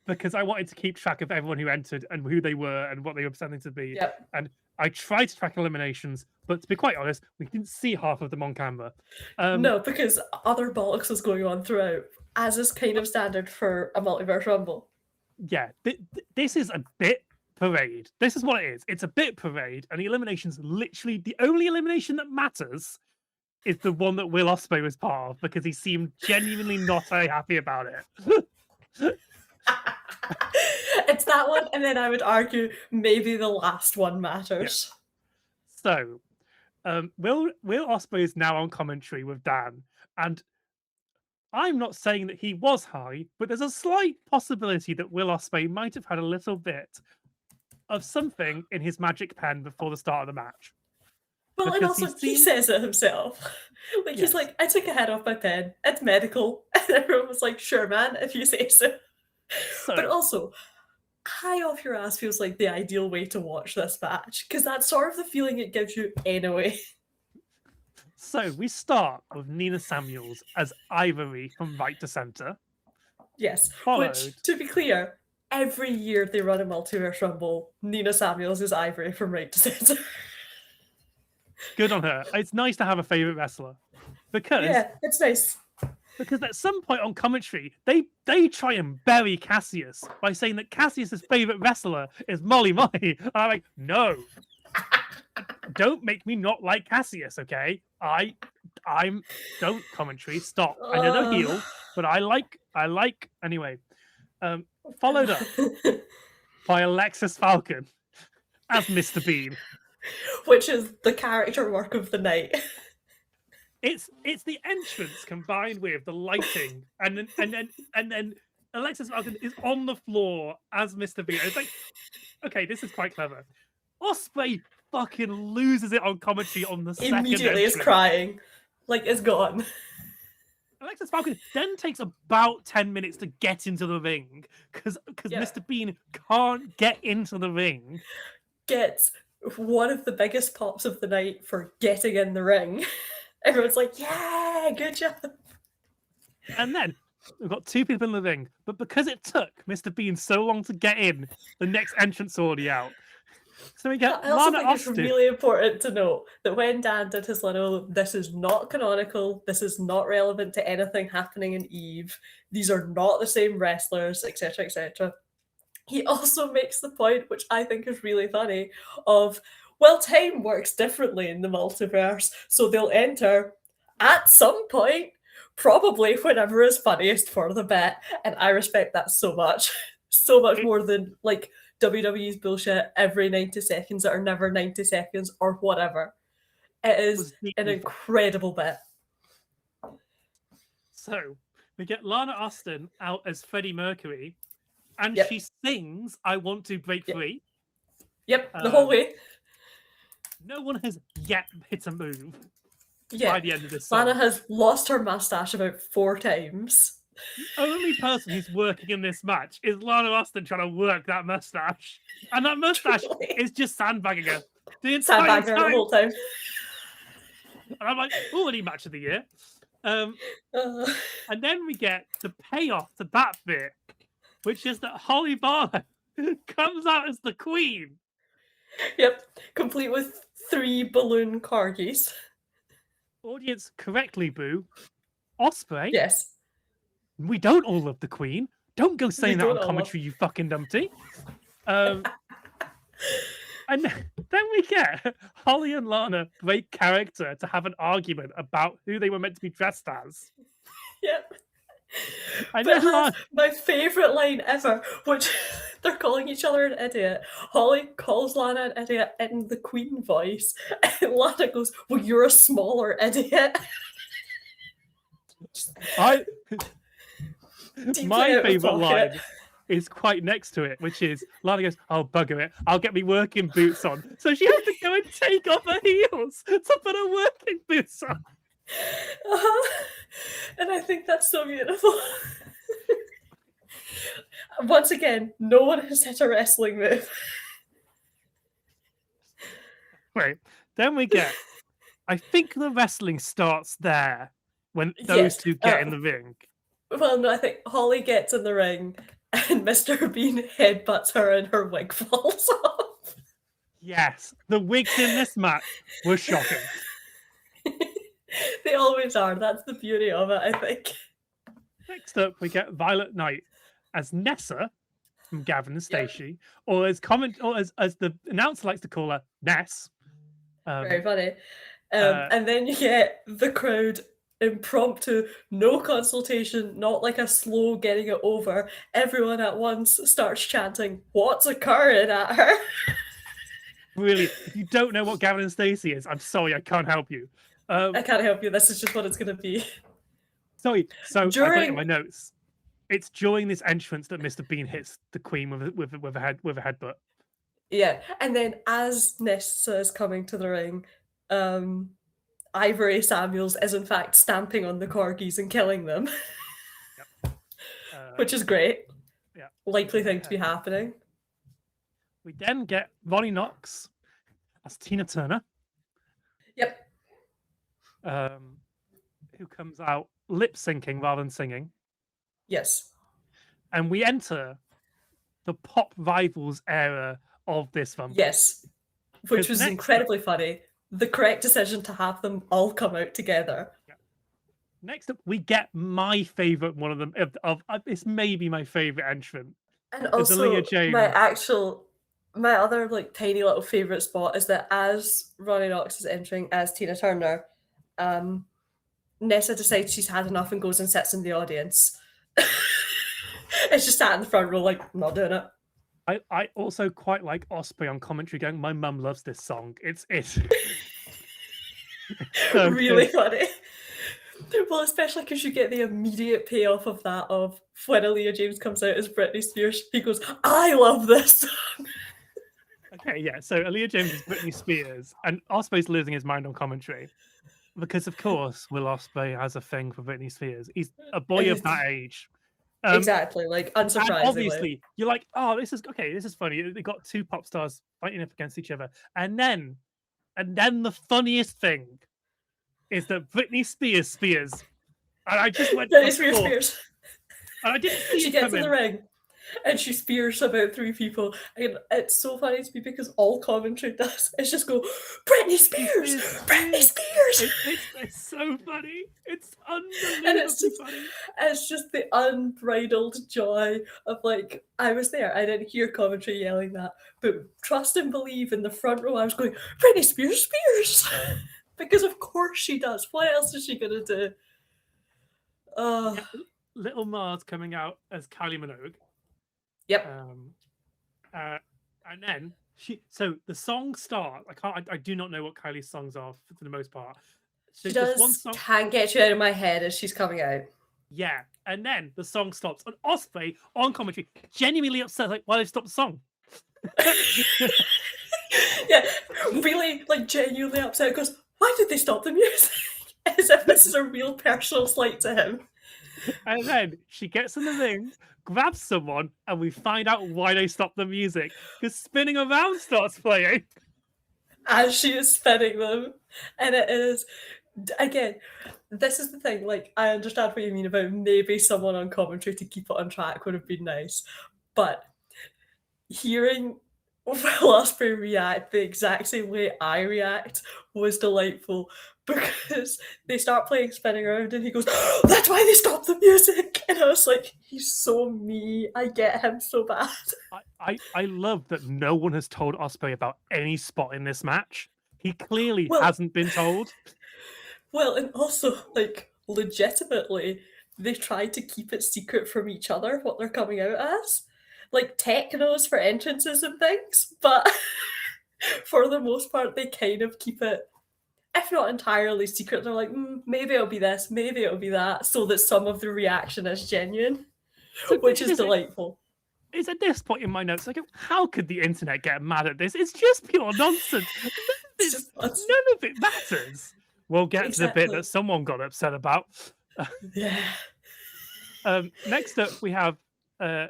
Because I wanted to keep track of everyone who entered and who they were and what they were pretending to be. Yep. And I tried to track eliminations, but to be quite honest, we didn't see half of them on camera. No, because other bollocks was going on throughout, as is kind of standard for a Multiverse Rumble. Yeah, this is a bit parade. This is what it is. It's a bit parade, and the elimination's literally the only elimination that matters is the one that Will Ospreay was part of, because he seemed genuinely not very happy about it. It's that one, and then I would argue maybe the last one matters. Yeah. So, Will Ospreay is now on commentary with Dan, and I'm not saying that he was high, but there's a slight possibility that Will Ospreay might have had a little bit of something in his magic pen before the start of the match. Well, and also he says it himself. Like, he's like, I took a head off my pen. It's medical. And everyone was like, sure, man, if you say so. But also, high off your ass feels like the ideal way to watch this match, because that's sort of the feeling it gives you anyway. So we start with Nina Samuels as Ivory from right to center. Yes, which, to be clear, every year they run a Multiverse Rumble, Nina Samuels is Ivory from right to center. Good on her. It's nice to have a favorite wrestler, because it's nice. Because at some point on commentary, they try and bury Cassius by saying that Cassius's favorite wrestler is Molly Molly. I'm like, no, don't make me not like Cassius, okay? Don't commentary, stop. I know they're heel, but I like anyway. Followed up by Alexxis Falcon as Mr. Bean, which is the character work of the night. It's the entrance combined with the lighting, and then Alexxis Falcon is on the floor as Mr. Bean. It's like, okay, this is quite clever. Ospreay fucking loses it on commentary on the second immediately entrance. Is crying, like it's gone. Alexxis Falcon then takes about 10 minutes to get into the ring because Mr. Bean can't get into the ring. Gets one of the biggest pops of the night for getting in the ring. Everyone's like, yeah, good job. And then we've got two people in the ring, but because it took Mr. Bean so long to get in, the next entrance already out. So we get I also Lana think Austin. It's really important to note that when Dan did his little, this is not canonical, this is not relevant to anything happening in Eve, these are not the same wrestlers, etc., etc. He also makes the point, which I think is really funny, of, well, time works differently in the multiverse, so they'll enter at some point, probably whenever is funniest for the bit, and I respect that so much. So much more than, like, WWE's bullshit every 90 seconds that are never 90 seconds or whatever. It is an incredible bit. So, we get Lana Austin out as Freddie Mercury, and she sings I Want to Break Free. Yep, the whole way. No one has yet hit a move by the end of this song. Lana has lost her mustache about 4 times. The only person who's working in this match is Lana Austin trying to work that mustache. And that mustache is just sandbagging her the entire time. The whole time. I'm like, already match of the year. And then we get the payoff to that bit, which is that Holly Barlow comes out as the queen. Yep, complete with 3 balloon corgis. Audience correctly boo. Osprey. Yes. We don't all love the queen. Don't go saying that don't on all commentary, you fucking dumpty. And then we get Holly and Lana break character to have an argument about who they were meant to be dressed as. Yep. And But it then has my favourite line ever, which they're calling each other an idiot. Holly calls Lana an idiot in the Queen voice, and Lana goes, "Well, you're a smaller idiot." My favourite line is quite next to it, which is Lana goes, "Oh, bugger it, I'll get me working boots on." So she has to go and take off her heels to put her working boots on. And I think that's so beautiful. Once again, no one has hit a wrestling move. Right. Then we get, I think the wrestling starts there when those two get in the ring. Well, no, I think Holly gets in the ring and Mr. Bean headbutts her and her wig falls off. Yes, the wigs in this match were shocking. They always are. That's the beauty of it, I think. Next up, we get Violet Nyte as Nessa from Gavin and Stacey, or as the announcer likes to call her, Ness. Very funny. And then you get the crowd impromptu, no consultation, not like a slow getting it over. Everyone at once starts chanting, "What's occurring?" at her. Really, if you don't know what Gavin and Stacey is, I'm sorry, I can't help you. I can't help you. This is just what it's going to be. Sorry, so I got it in my notes. It's during this entrance that Mr. Bean hits the Queen with a headbutt. Yeah, and then as Nessa is coming to the ring, Ivory Samuels is in fact stamping on the corgis and killing them, which is great. Yeah, likely thing to be happening. We then get Ronnie Knox as Tina Turner. Yep. Who comes out lip syncing rather than singing. Yes. And we enter the pop rivals era of this Rumble. Yes. Which was incredibly funny. The correct decision to have them all come out together. Yeah. Next up, we get my favorite one of them. It's maybe my favorite entrant. And also, my other like tiny little favorite spot is that as Ronnie Knox is entering as Tina Turner, Nessa decides she's had enough and goes and sits in the audience. It's just sat in the front row, like, I'm not doing it. I also quite like Osprey on commentary going, "My mum loves this song." It's so really funny. Well, especially because you get the immediate payoff of that of when Aaliyah James comes out as Britney Spears. He goes, "I love this song." Okay, yeah. So Aaliyah James is Britney Spears, and Osprey's losing his mind on commentary because, of course, Will Ospreay has a thing for Britney Spears. He's a boy of that age. Exactly, like unsurprisingly. Obviously, you're like, "Oh, this is okay. This is funny." They got two pop stars fighting up against each other, and then the funniest thing is that Britney Spears, and I just went. Britney Spears, and I didn't see she gets in the ring. And she spears about 3 people. And it's so funny to me because all commentary does is just go, "Britney Spears! Britney Spears!" It's so funny. It's unbelievably and funny. It's just the unbridled joy of like, I was there. I didn't hear commentary yelling that. But trust and believe in the front row, I was going, "Britney Spears! Because of course she does. What else is she going to do? Yeah, Little Mars coming out as Kylie Minogue. Yep. And then so the song starts. I do not know what Kylie's songs are for the most part. So she does one song, "Can't Get You Out of My Head" as she's coming out. Yeah, and then the song stops, and Osprey on commentary genuinely upset, like, "Why did they stop the song?" Yeah, really, like genuinely upset. Goes, "Why did they stop the music?" As if this is a real personal slight to him. And then she gets in the ring, grabs someone, and we find out why they stopped the music. Because Spinning Around starts playing. As she is spinning them. And it is Again, this is the thing. Like, I understand what you mean about maybe someone on commentary to keep it on track would have been nice, but hearing Will Ospreay react the exact same way I react was delightful because they start playing spinning around and he goes, "Oh, that's why they stopped the music." And I was like, he's so me. I get him so bad. I love that no one has told Ospreay about any spot in this match. He clearly Well- hasn't been told. Well, and also, like, legitimately, they try to keep it secret from each other what they're coming out as. Like, technos for entrances and things, but for the most part, they kind of keep it, if not entirely secret. They're like, maybe it'll be this, maybe it'll be that, so that some of the reaction is genuine, So which is delightful. It's at this point in my notes, I go, how could the internet get mad at this? It's just pure nonsense. None of it matters. We'll get to the bit that someone got upset about. Yeah. Next up, we have how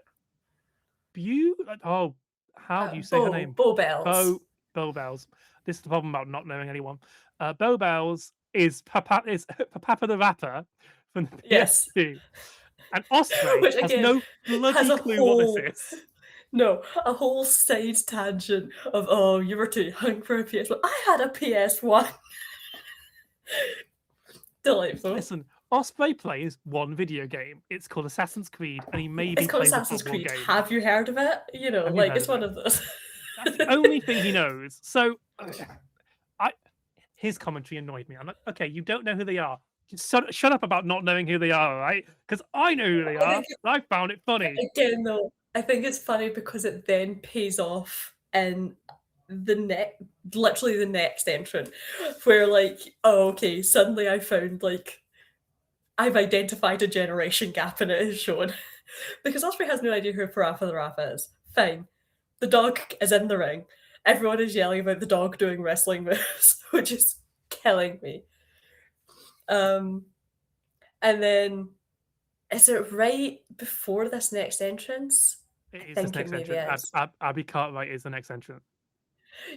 do you say her name? Bo Bells. Bo Bells. This is the problem about not knowing anyone. Bo Bells is Papa the Rapper from the PS2. And Ospreay Which, again, has no bloody clue what this is. No, a whole side tangent of, oh, you were too young for a PS1. I had a PS1. Delightful. Listen, Ospreay plays one video game. It's called Assassin's Creed, and he maybe It's called plays Assassin's a football Creed. game. Have you heard of it? You know, like, it's one of those. That's the only thing he knows. So, his commentary annoyed me. I'm like, okay, you don't know who they are. Just shut up about not knowing who they are, all right? Because I know who they are. I found it funny. Again, though, I think it's funny because it then pays off in literally the next entrant, where, like, oh, okay, suddenly I found, like, I've identified a generation gap and it is shown. Because Ospreay has no idea who Parappa the Rapper is. Fine. The dog is in the ring. Everyone is yelling about the dog doing wrestling moves, which is killing me. And then, is it right before this next entrance? It is this next entrance. Abby Cartwright is the next entrant.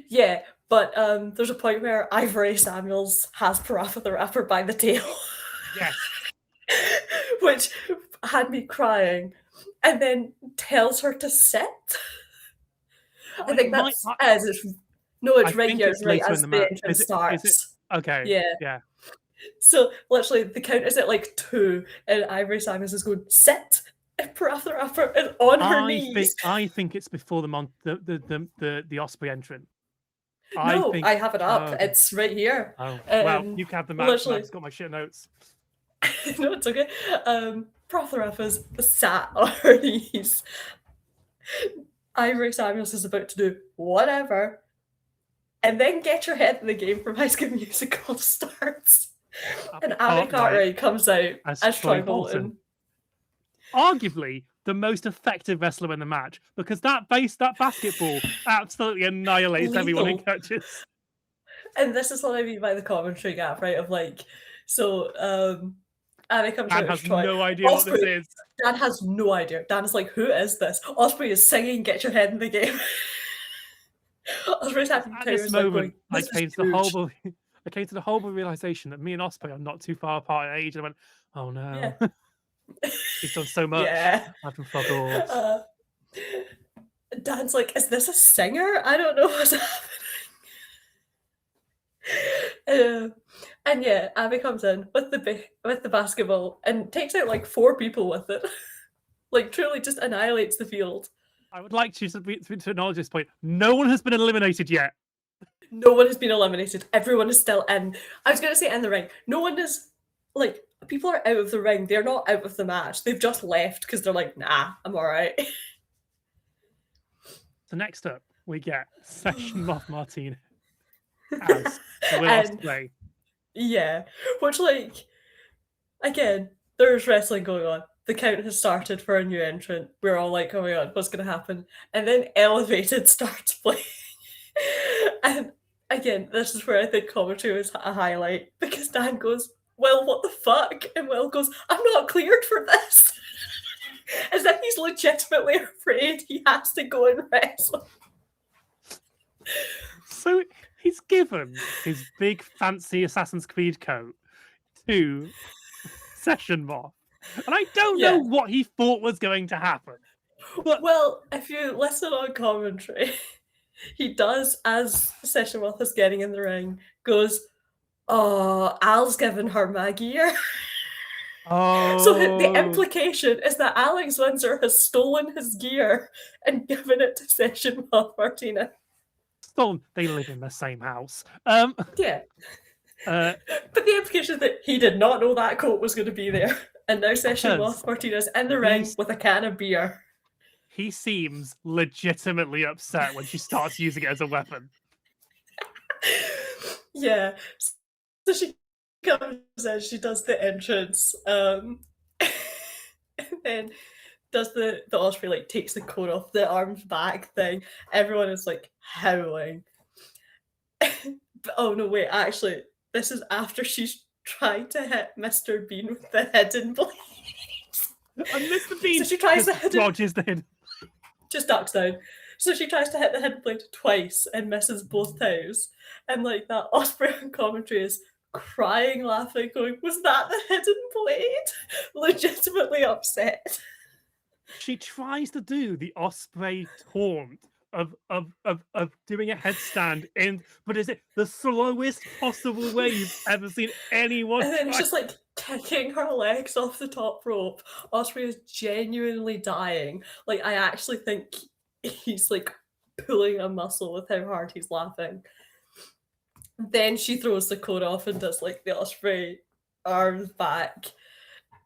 Yeah, but there's a point where Ivory Samuels has Parappa the Rapper by the tail. Yes. Which had me crying, and then tells her to sit. I think that's it's right here. It's right as the entrance starts. Okay. Yeah. So literally, the count is at like 2, and Ivory Samuels is going sit, and Parappa the Rapper is on her knees. I think it's before the Ospreay entrant. No, I have it up. It's right here. Oh, well, you can have the match. I've just got my shit notes. No, it's okay. Parappa the Rapper's sat on her knees. Ivory Samuels is about to do whatever, and then Get Your Head in the Game from High School Musical starts. And Abby Cartwright comes out as Troy Bolton. Arguably the most effective wrestler in the match, because that basketball absolutely annihilates everyone in catches. And this is what I mean by the commentary gap, right? Of like, so Abby comes out as Troy. Dan has no idea what this is. Dan has no idea. Dan is like, who is this? Ospreay is singing Get Your Head in the Game. Ospreay's having at this moment, I came to the horrible realization that me and Ospreay are not too far apart in age. And I went, oh no. Yeah. He's done so much. Yeah. I've been fuck off. Dan's like, is this a singer? I don't know what's happening. And yeah, Abby comes in with the basketball and takes out like 4 people with it. Like, truly just annihilates the field. I would like to acknowledge this point. No one has been eliminated yet. No one has been eliminated. Everyone is still in. I was going to say in the ring. No one is, like, people are out of the ring. They're not out of the match. They've just left because they're like, nah, I'm all right. So next up, we get Session Moth Martinez as Will Ospreay. Yeah, which, like, again, there's wrestling going on. The count has started for a new entrant. We're all like, oh my god, what's going to happen? And then Elevated starts playing. And again, this is where I think commentary was a highlight, because Dan goes, well, what the fuck? And Will goes, I'm not cleared for this. As if he's legitimately afraid he has to go and wrestle. So he's given his big fancy Assassin's Creed coat to Session Moth. And I don't Yeah. know what he thought was going to happen. But Well, if you listen on commentary, he does, as Session Moth is getting in the ring, goes, "Oh, Al's given her my gear." So the oh, implication is that Alex Windsor has stolen his gear and given it to Session Moth Martina. Stone, they live in the same house. Yeah. Uh, But the implication is that he did not know that coat was going to be there. And now Session Because Moth Martina's in the ring with a can of beer. he seems legitimately upset when she starts using it as a weapon. Yeah. So she comes in, she does the entrance, and then does the Osprey, like, takes the coat off, the arms back thing. Everyone is like howling. Oh no, wait, actually, this is after she's trying to hit Mr. Bean with the hidden blade. And Mr. Bean So she tries just to hit it, dodges the hidden. just ducks down. So she tries to hit the hidden blade twice and misses both times. And like that Osprey on commentary is crying, laughing, going, "Was that the hidden blade?" Legitimately upset. She tries to do the Osprey taunt of doing a headstand but is it the slowest possible way you've ever seen anyone And then it's try? just like kicking her legs off the top rope. Osprey is genuinely dying. Like, I actually think he's like pulling a muscle with how hard he's laughing. Then she throws the coat off and does like the Osprey arms back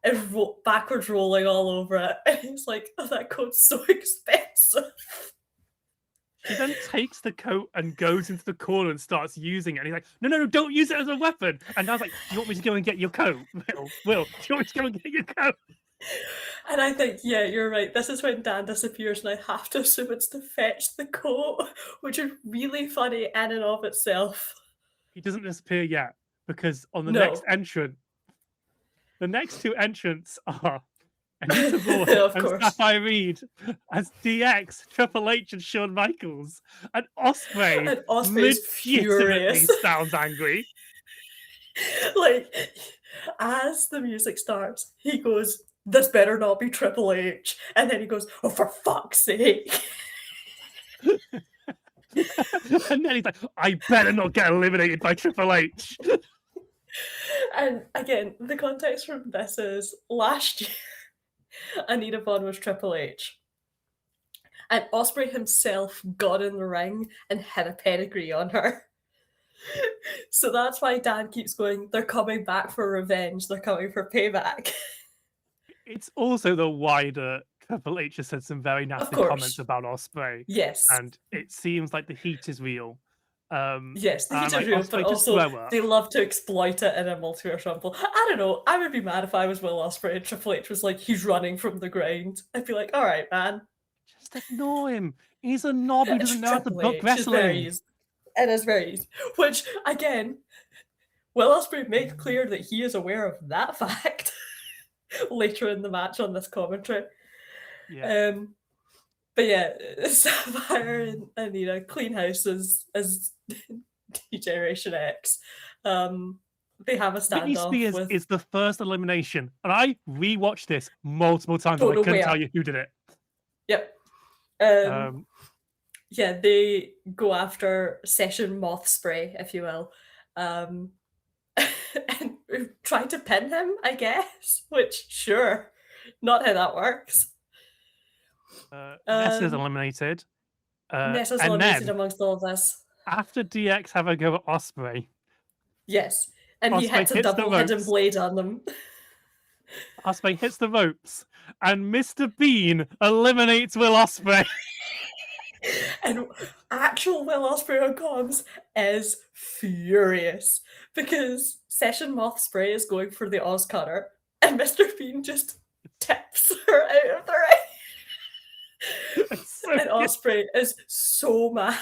and backwards rolling all over it. And he's like, "Oh, that coat's so expensive." She then takes the coat and goes into the corner and starts using it. And he's like, no, don't use it as a weapon. And I was like, do you want me to go and get your coat? Will, do you want me to go and get your coat? And I think, yeah, you're right. This is when Dan disappears, and I have to assume it's to fetch the coat, which is really funny in and of itself. He doesn't disappear yet because on the No. next entrant, the next two entrants are Anita Vaughan Of and course. Safire as DX, Triple H, and Shawn Michaels. And Osprey And Osprey's legitimately furious. sounds angry. Like, as the music starts, he goes, "This better not be Triple H." And then he goes, "Oh, for fuck's sake." And then he's like, I better not get eliminated by Triple H. And again, the context from this is last year, Anita Vaughan was Triple H. And Osprey himself got in the ring and hit a pedigree on her. So that's why Dan keeps going, "They're coming back for revenge. They're coming for payback." It's also the wider Triple H has said some very nasty course. comments about Osprey, Yes. and it seems like the heat is real. Yes, the and heat like, is real, Osprey but just also throw her. they love to exploit it in a Multiverse Rumble. I don't know. I would be mad if I was Will Ospreay and Triple H was like, he's running from the ground. I'd be like, all right, man. Just ignore him. He's a knob who doesn't know how to Triple book H is very wrestling. easy. It is very easy. Which, again, Will Ospreay made clear that he is aware of that fact later in the match on this commentary. Yeah. But yeah, Safire and Anita, clean house as D-Generation X. They have a Britney standoff Spears with. is the first elimination, and I rewatched this multiple times Don't and I know couldn't where. tell you who did it. Yep. Yeah, they go after Session Moth Spray, if you will, and try to pin him, I guess. Which, sure, not how that works. Nessa's eliminated. Nessa's and eliminated then, amongst all of this. after DX have a go at Osprey, Yes, and he Osprey hits a hits the double hidden ropes. blade on them. Osprey hits the ropes, and Mr. Bean eliminates Will Osprey. And actual Will Ospreay on comms is furious because Session Moth Spray is going for the Oz Cutter, and Mr. Bean just tips her out of the ring. So And Ospreay is so mad.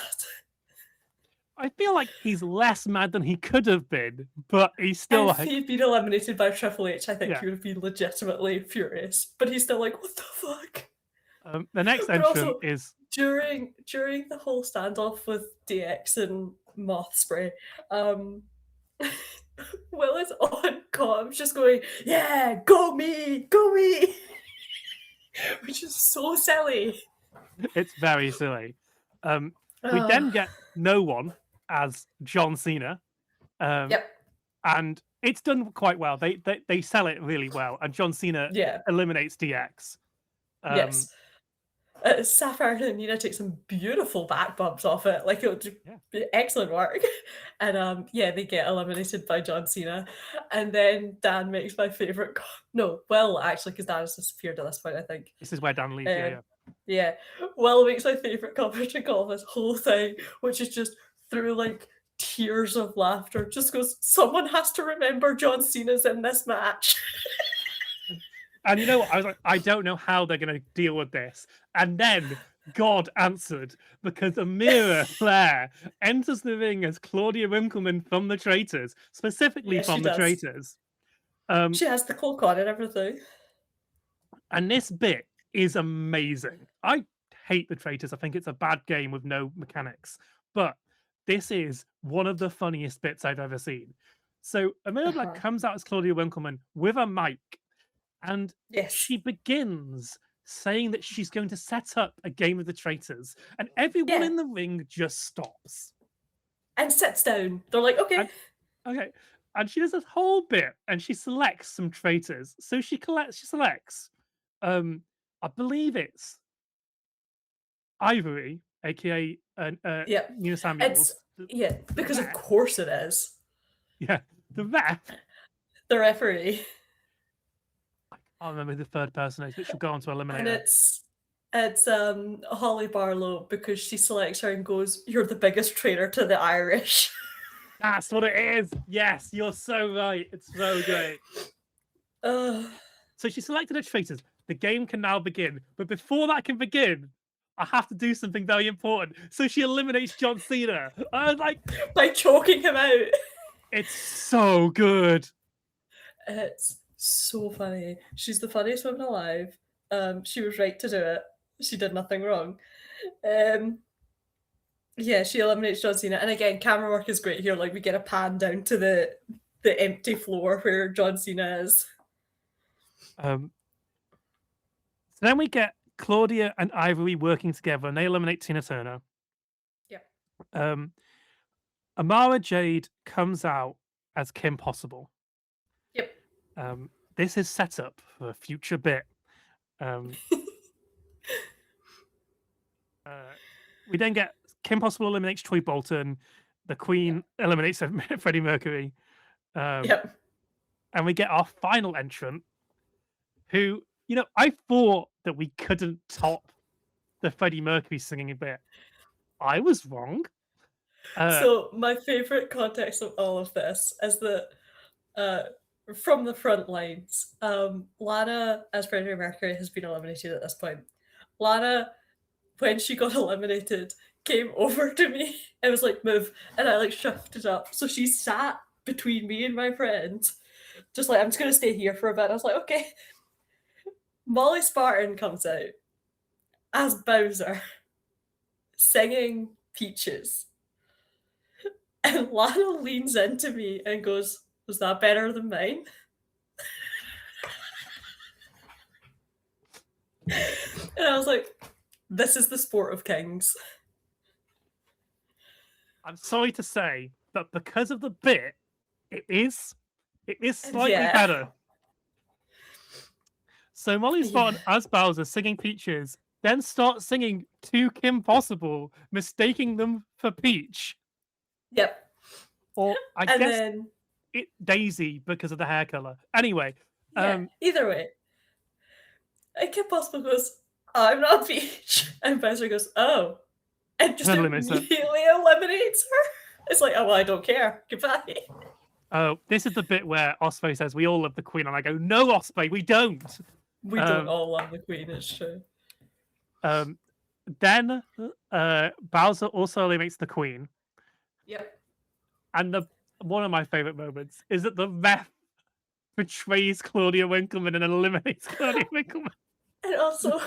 I feel like he's less mad than he could have been, but he's still If like, he'd been eliminated by Triple H, I think Yeah. he would have been legitimately furious. But he's still like, what the fuck? the next But entrant also, is during the whole standoff with DX and Moth Spray, Will is on comms just going, yeah, go me, go me, which is so silly. It's very silly. We Oh, then get no one as John Cena, um, yep, and it's done quite well. They sell it really well, and John Cena yeah, eliminates DX. Um, yes. Safire and Anita take some beautiful back bumps off it. Like, it would yeah, be excellent work. And yeah, they get eliminated by John Cena. And then Dan makes my favorite. No, Will actually, because Dan has disappeared at this point, I think. this is where Dan leaves. Yeah, Um, yeah. yeah, Will makes my favorite commentary call of this whole thing, which is just through like tears of laughter. Just goes, someone has to remember John Cena's in this match. And you know what? I was like, I don't know how they're going to deal with this. And then God answered because Amira Flair enters the ring as Claudia Winkleman from the Traitors, specifically Yes, she from the does. Traitors. Um, She has the cloak on and everything. and this bit is amazing. I hate the Traitors. I think it's a bad game with no mechanics. But this is one of the funniest bits I've ever seen. So Amira Black Uh-huh. comes out as Claudia Winkleman with a mic, and Yes. she begins saying that she's going to set up a game of the traitors, and everyone Yeah. in the ring just stops. And sits down. They're like, okay. And okay, and she does this whole bit, and she selects some traitors. So she selects, I believe it's Ivory, aka Yeah. Nina It's Samuels, yeah, the because of ref, course it is. yeah, the ref. The referee. I don't remember who the third person is, but she'll go on to eliminate And her. it's Holly Barlow because she selects her and goes, you're the biggest traitor to the Irish. That's what it is. Yes, you're so right. It's so great. uh, So she selected her traitors. The game can now begin. But before that can begin, I have to do something very important. So she eliminates John Cena. I was like, by choking him out. it's so good. It's so funny. She's the funniest woman alive. She was right to do it. She did nothing wrong. Um, yeah, she eliminates John Cena, and again, camera work is great here. Like, we get a pan down to the empty floor where John Cena is. So then we get Claudia and Ivory working together, and they eliminate Tina Turner. Yeah. Amara Jade comes out as Kim Possible. Yep. This is set up for a future bit. We then get Kim Possible eliminates Troy Bolton. The Queen eliminates Freddie Mercury. Yep. And we get our final entrant, who, you know, I thought that we couldn't top the Freddie Mercury singing a bit. I was wrong. So my favorite context of all of this is that from the front lines, Lana as Freddie Mercury has been eliminated at this point. Lana, when she got eliminated, came over to me and was like, move. And I like shifted up. So she sat between me and my friend, just like, I'm just going to stay here for a bit. I was like, okay. Molly Spartan comes out as Bowser singing Peaches. And Lana leans into me and goes, was that better than mine? And I was like, this is the sport of kings. I'm sorry to say that because of the bit, it is slightly Yeah. better. So Molly Spartan as Bowser singing Peaches, then starts singing to Kim Possible, mistaking them for Peach. Yep. Or I And guess then Daisy because of the hair color. Anyway, yeah, either way. And Kim Possible goes, I'm not Peach. And Bowser goes, oh. And just immediately eliminates her. It's like, oh, well, I don't care. Goodbye. Oh, this is the bit where Osprey says, we all love the Queen. And I go, no, Osprey, we don't. We don't all love the Queen, it's true. Then Bowser also eliminates the Queen. Yep. And one of my favorite moments is that the ref betrays Claudia Winkleman and eliminates Claudia Winkleman. And also,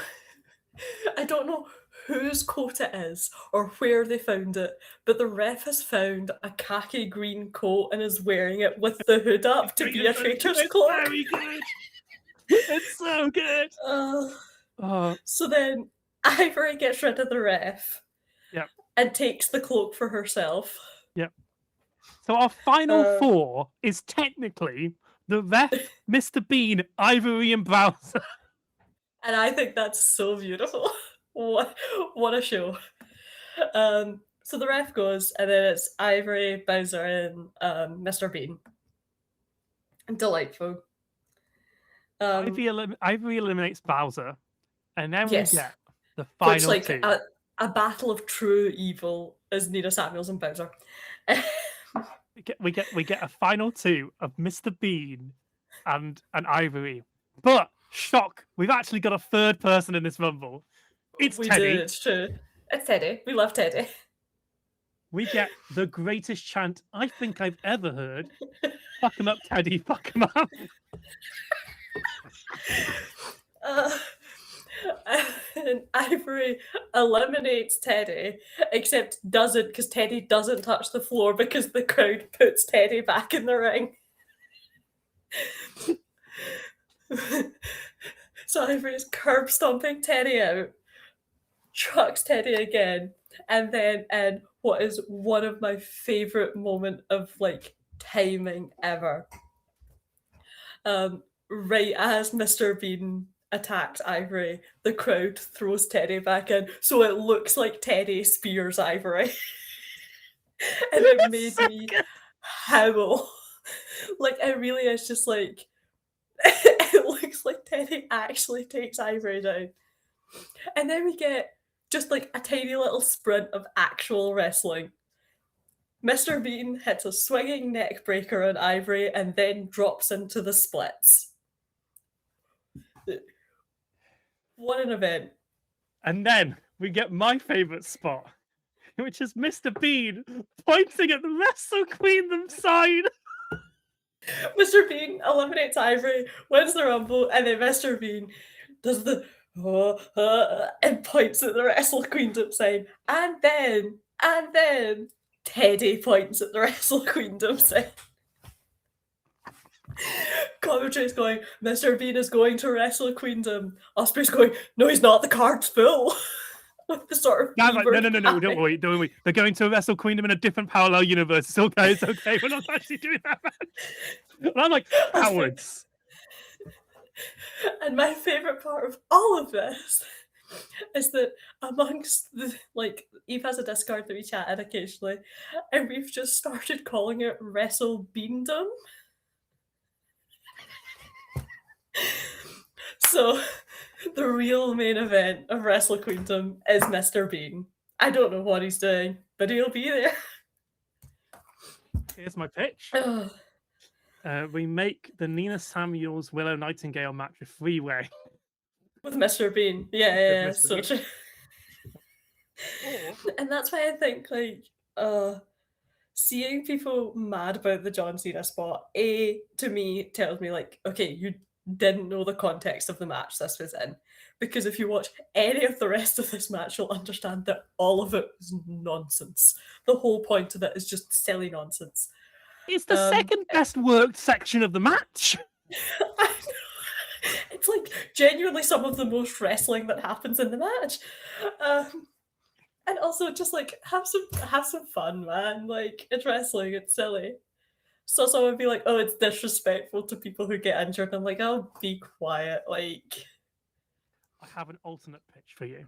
I don't know whose coat it is or where they found it, but the ref has found a khaki green coat and is wearing it with the hood up to be a traitor's It's cloak. very good. It's so good. Uh, so then Ivory gets rid of the ref Yep. and takes the cloak for herself. Yep. So our final four is technically the ref, Mr. Bean, Ivory, and Bowser. And I think that's so beautiful. What a show. So the ref goes, and then it's Ivory, Bowser, and Mr. Bean. Delightful. Ivory eliminates Bowser, and then Yes. we get the final Which, two. a battle of true evil is Nina Samuels and Bowser. We get a final two of Mr. Bean and Ivory. But shock, we've actually got a third person in this rumble. It's We Teddy. do, it's true. It's Teddy. We love Teddy. We get the greatest chant I think I've ever heard. Fuck him up, Teddy. Fuck him up. And Ivory eliminates Teddy, except doesn't, because Teddy doesn't touch the floor because the crowd puts Teddy back in the ring. So Ivory is curb stomping Teddy out, trucks Teddy again, and then in what is one of my favorite moment of like timing ever. Right as Mr. Bean attacks Ivory, the crowd throws Teddy back in, so it looks like Teddy spears Ivory. And it made me howl. Like, it really is just like, it looks like Teddy actually takes Ivory down. And then we get just like a tiny little sprint of actual wrestling. Mr. Bean hits a swinging neck breaker on Ivory and then drops into the splits. What an event. And then we get my favourite spot, which is Mr. Bean pointing at the Wrestle Queendom sign. Mr. Bean eliminates Ivory, wins the Rumble, and then Mr. Bean does the and points at the Wrestle Queendom sign. And then Teddy points at the Wrestle Queendom sign. Commentary's going, Mr. Bean is going to Wrestle Queendom. Osprey's going, no, he's not, the card's full. With the sort of Like, no, don't worry. They're going to Wrestle Queendom in a different parallel universe. It's okay. We're not actually doing that, man. And I'm like, cowards. And my favorite part of all of this is that amongst the, like, Eve has a Discord that we chat in occasionally, and we've just started calling it Wrestle Beandom. So the real main event of Wrestle Queendom is Mr. Bean. I don't know what he's doing, but he'll be there. Here's my pitch. We make the Nina Samuels Willow Nightingale match a freeway. With Mr. Bean. Yeah, Mr. so Bean. true. And that's why I think, like, seeing people mad about the John Cena spot, to me, tells me, like, okay, you didn't know the context of the match this was in. Because if you watch any of the rest of this match, you'll understand that all of it was nonsense. The whole point of it is just silly nonsense. It's the second best worked section of the match. I know. It's like genuinely some of the most wrestling that happens in the match. And also just like have some fun, man. Like, it's wrestling, it's silly. So someone would be like, oh, it's disrespectful to people who get injured. I'm like, oh, be quiet. Like, I have an alternate pitch for you.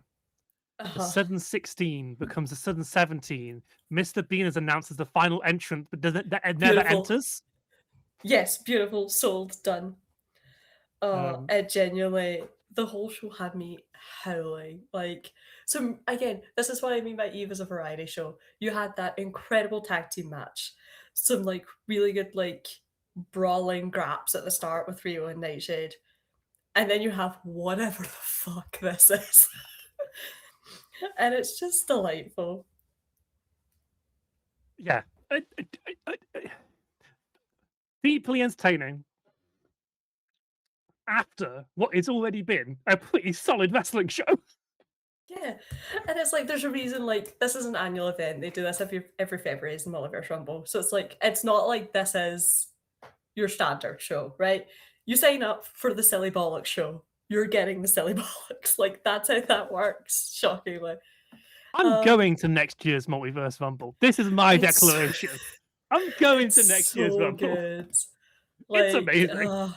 The sudden 16 becomes a sudden 17. Mr. Bean is announced as the final entrant, but it never enters. Yes, beautiful. Sold. Done. It genuinely, the whole show had me howling. Like, so again, this is what I mean by Eve as a variety show. You had that incredible tag team match, some like really good like brawling graps at the start with Rhio and Nightshade, and then you have whatever the fuck this is. And it's just delightful. Yeah. Deeply entertaining after what has already been a pretty solid wrestling show. Yeah, and it's like there's a reason. Like this is an annual event. They do this every February is the Multiverse Rumble. So it's like it's not like this is your standard show, right? You sign up for the silly bollocks show. You're getting the silly bollocks. Like that's how that works. Shockingly, I'm um, going to next year's Multiverse Rumble. This is my it's declaration. I'm going to it's next year's so Rumble. good. It's Like, amazing.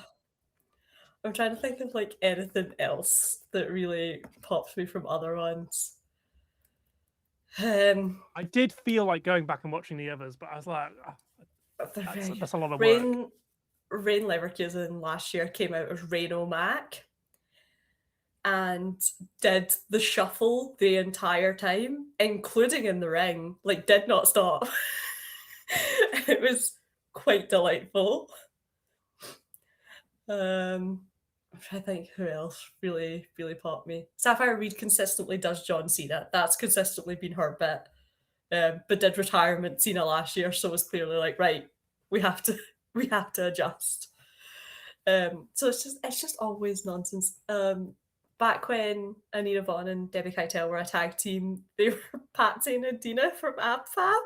I'm trying to think of like anything else that really pops me from other ones. I did feel like going back and watching the others, but I was like, They're very good. that's a lot of work. Rain Leverkusen last year came out as Reno Mac and did the shuffle the entire time, including in the ring, like did not stop. It was quite delightful. I'm trying to think who else really, really popped me. Safire Reed consistently does John Cena. That's consistently been her bit. But did retirement Cena last year, so it's clearly like, right, we have to we have to adjust. So it's just always nonsense. Back when Anita Vaughan and Debbie Keitel were a tag team, they were Patsy and Adina from Ab Fab.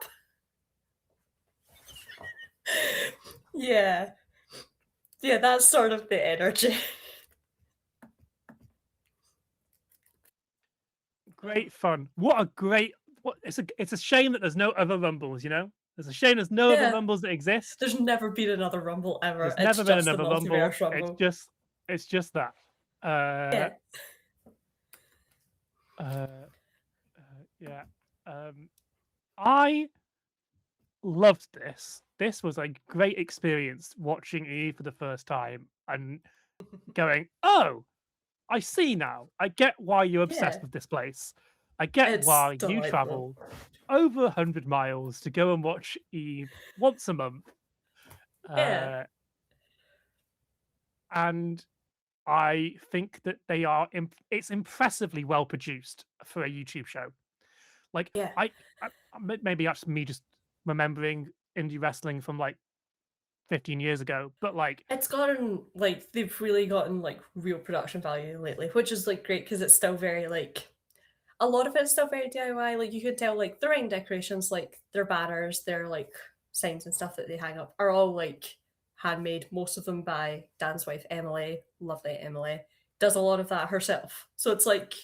Yeah. Yeah, that's sort of the energy. Great fun. What a great it's a shame that there's no other rumbles, you know? It's a shame there's no other Yeah. rumbles that exist. There's never been another Rumble ever. There's It's never been just the another rumble. Multiverse Rumble. It's just that. Yeah. Yeah. I loved this. This was a great experience watching E for the first time and going, oh, I see now. I get why you're obsessed Yeah. with this place. I get It's why you delightful. travel over 100 miles to go and watch Eve once a month. Yeah. And I think that they are. It's impressively well produced for a YouTube show. Like Yeah. maybe that's me just remembering indie wrestling from like 15 years ago, but like It's gotten like they've really gotten like real production value lately, which is like great because it's still very like a lot of it's still very DIY. Like you can tell like the ring decorations, like their banners, their like signs and stuff that they hang up are all like handmade, most of them by Dan's wife, Emily. Lovely Emily. Does a lot of that herself. So it's like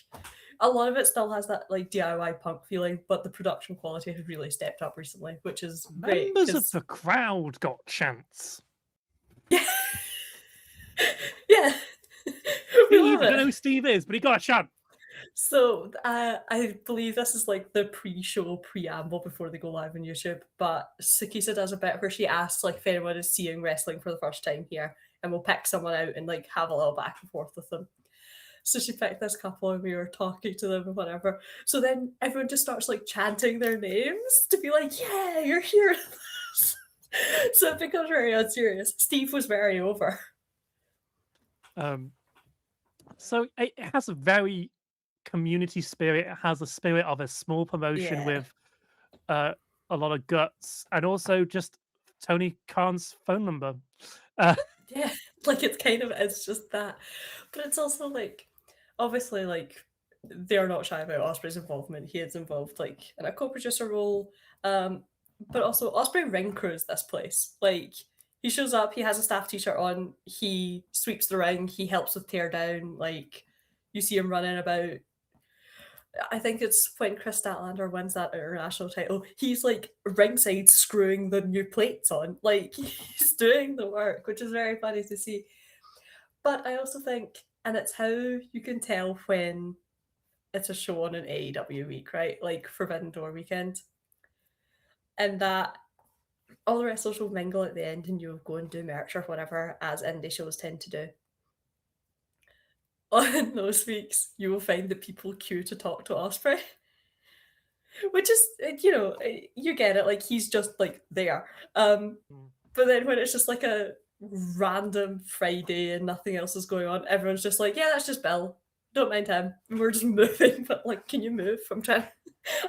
a lot of it still has that like DIY punk feeling, but the production quality has really stepped up recently, which is great members of because the crowd got chants. yeah. Yeah. We Steve, love I don't know it. who Steve is, but he got a chant. So I believe this is like the pre-show preamble before they go live on YouTube. But Sakisa does a bit where she asks like if anyone is seeing wrestling for the first time here, and we'll pick someone out and like have a little back and forth with them. So she picked this couple and we were talking to them and whatever. So then everyone just starts like chanting their names to be like, yeah, you're here. So it becomes very unserious. Steve was very over. So it has a very community spirit. It has a spirit of a small promotion Yeah. with a lot of guts, and also just Tony Khan's phone number. Yeah, like it's just that. But it's also like obviously like they're not shy about Osprey's involvement. He is involved like in a co-producer role. But also Osprey ring crews this place. Like he shows up, he has a staff t-shirt on, he sweeps the ring, he helps with tear down, like you see him running about. I think it's when Chris Statlander wins that international title. He's like ringside screwing the new plates on. Like he's doing the work, which is very funny to see. But I also think, and it's how you can tell when it's a show on an AEW week, right? Like Forbidden Door weekend. And that all the wrestlers will mingle at the end and you'll go and do merch or whatever, as indie shows tend to do. On those weeks, you will find that people queue to talk to Osprey. Which is, you get it, like he's just like there. But then when it's just like a random Friday and nothing else is going on, everyone's just like, yeah, that's just Bill. Don't mind him. We're just moving, but like, can you move? I'm trying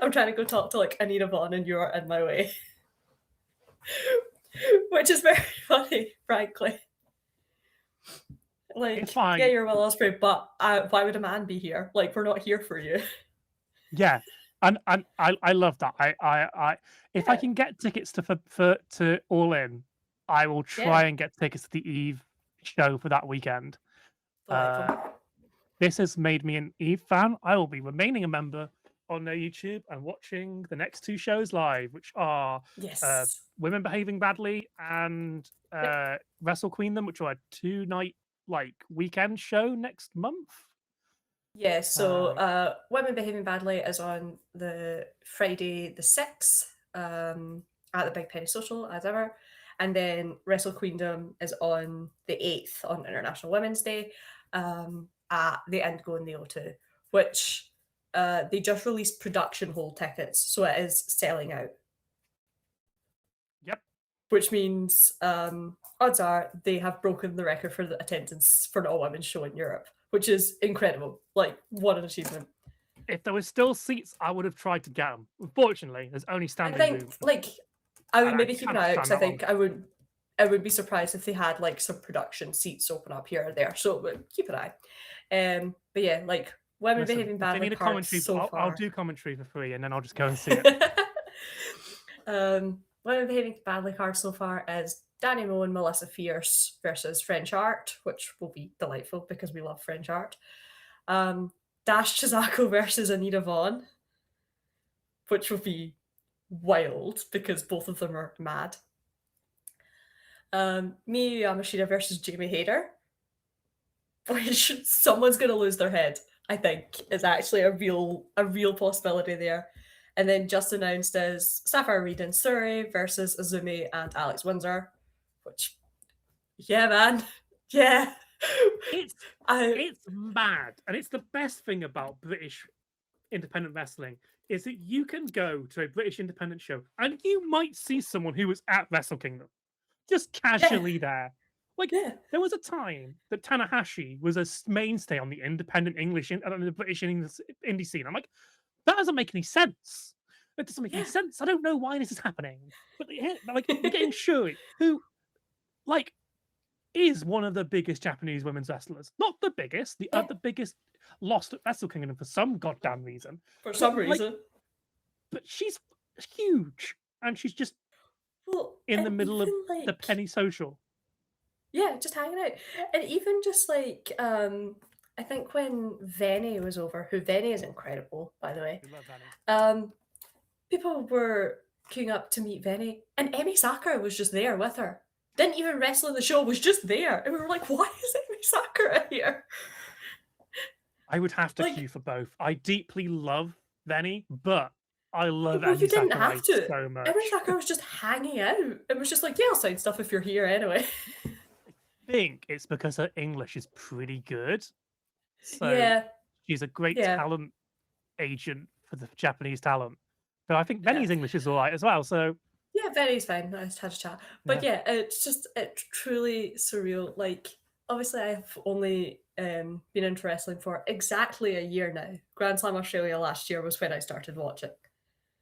to go talk to like Anita Vaughan and you're in my way. Which is very funny, frankly. Like, It's fine. yeah, you're Will Ospreay, but why would a man be here? Like, we're not here for you. Yeah, and I love that. If I Yeah, can get tickets to All In, I will yeah, try and get tickets to the Eve show for that weekend. delightful. Uh, this has made me an Eve fan. I will be remaining a member on their YouTube and watching the next two shows live, which are Yes. Women Behaving Badly and Yep. Wrestle Queendom, which are a 2-night weekend show next month. Yeah, so Uh, Women Behaving Badly is on the Friday the 6th at the Big Penny Social, as ever. And then Wrestle Queendom is on the 8th on International Women's Day at the Indigo in the O2, which they just released production hold tickets, so it is selling out, yep. which means odds are they have broken the record for the attendance for an all women's show in Europe, which is incredible. Like, what an achievement. If there was still seats, I would have tried to get them. Unfortunately, there's only I standing think, room, like, I would and I maybe keep an cannot eye out stand because I that long. think I would be surprised if they had like some production seats open up here or there. So keep an eye. But yeah, like Women Listen, Behaving if they Badly need a cards commentary, so I'll far. do commentary for free, and then I'll just go and see it. Women Behaving Badly cards so far is Danny Moe and Melissa Fierce versus French Art, which will be delightful because we love French Art. Dash Chizako versus Anita Vaughan, which will be wild because both of them are mad. Miyu Yamashita versus Jamie Hayter, which someone's going to lose their head. I think is actually a real possibility there. And then just announced as Safire Reed and Surrey versus Azumi and Alex Windsor, which yeah, man, yeah. It's I it's mad, and it's the best thing about British independent wrestling is that you can go to a British independent show and you might see someone who was at Wrestle Kingdom just yeah casually there. Like yeah there was a time that Tanahashi was a mainstay on the independent English the British indie scene. I'm like, that doesn't make any sense. It doesn't make any yeah. sense. I don't know why this is happening. But you're getting Shuri, who like is one of the biggest Japanese women's wrestlers. Not the biggest, Yeah, the biggest lost at Wrestle Kingdom for some goddamn reason. for But some reason. but she's huge, and she's just Well, in the and middle of even the like penny social. yeah, just hanging out. And even just like I think when Venny was over, who Venny is incredible, by the way. We love Annie. Um people were queuing up to meet Venny, and Emi Sakura was just there with her. Didn't even wrestle in the show, was just there. And we were like, why is Emi Sakura here? I would have to Like, queue for both. I deeply love Venny, but I love well, you Annie didn't Sakurai have to. so Emi much. Sakura was just hanging out. It was just like, yeah, I'll sign stuff if you're here anyway. I think it's because her English is pretty good. So Yeah, she's a great yeah, talent agent for the Japanese talent. But I think yeah. Venny's English is all right as well. So Yeah, Venny's fine. I just had a chat. But yeah, yeah, it's truly surreal. Like, obviously, I've only been into wrestling for exactly a year now. Grand Slam Australia last year was when I started watching.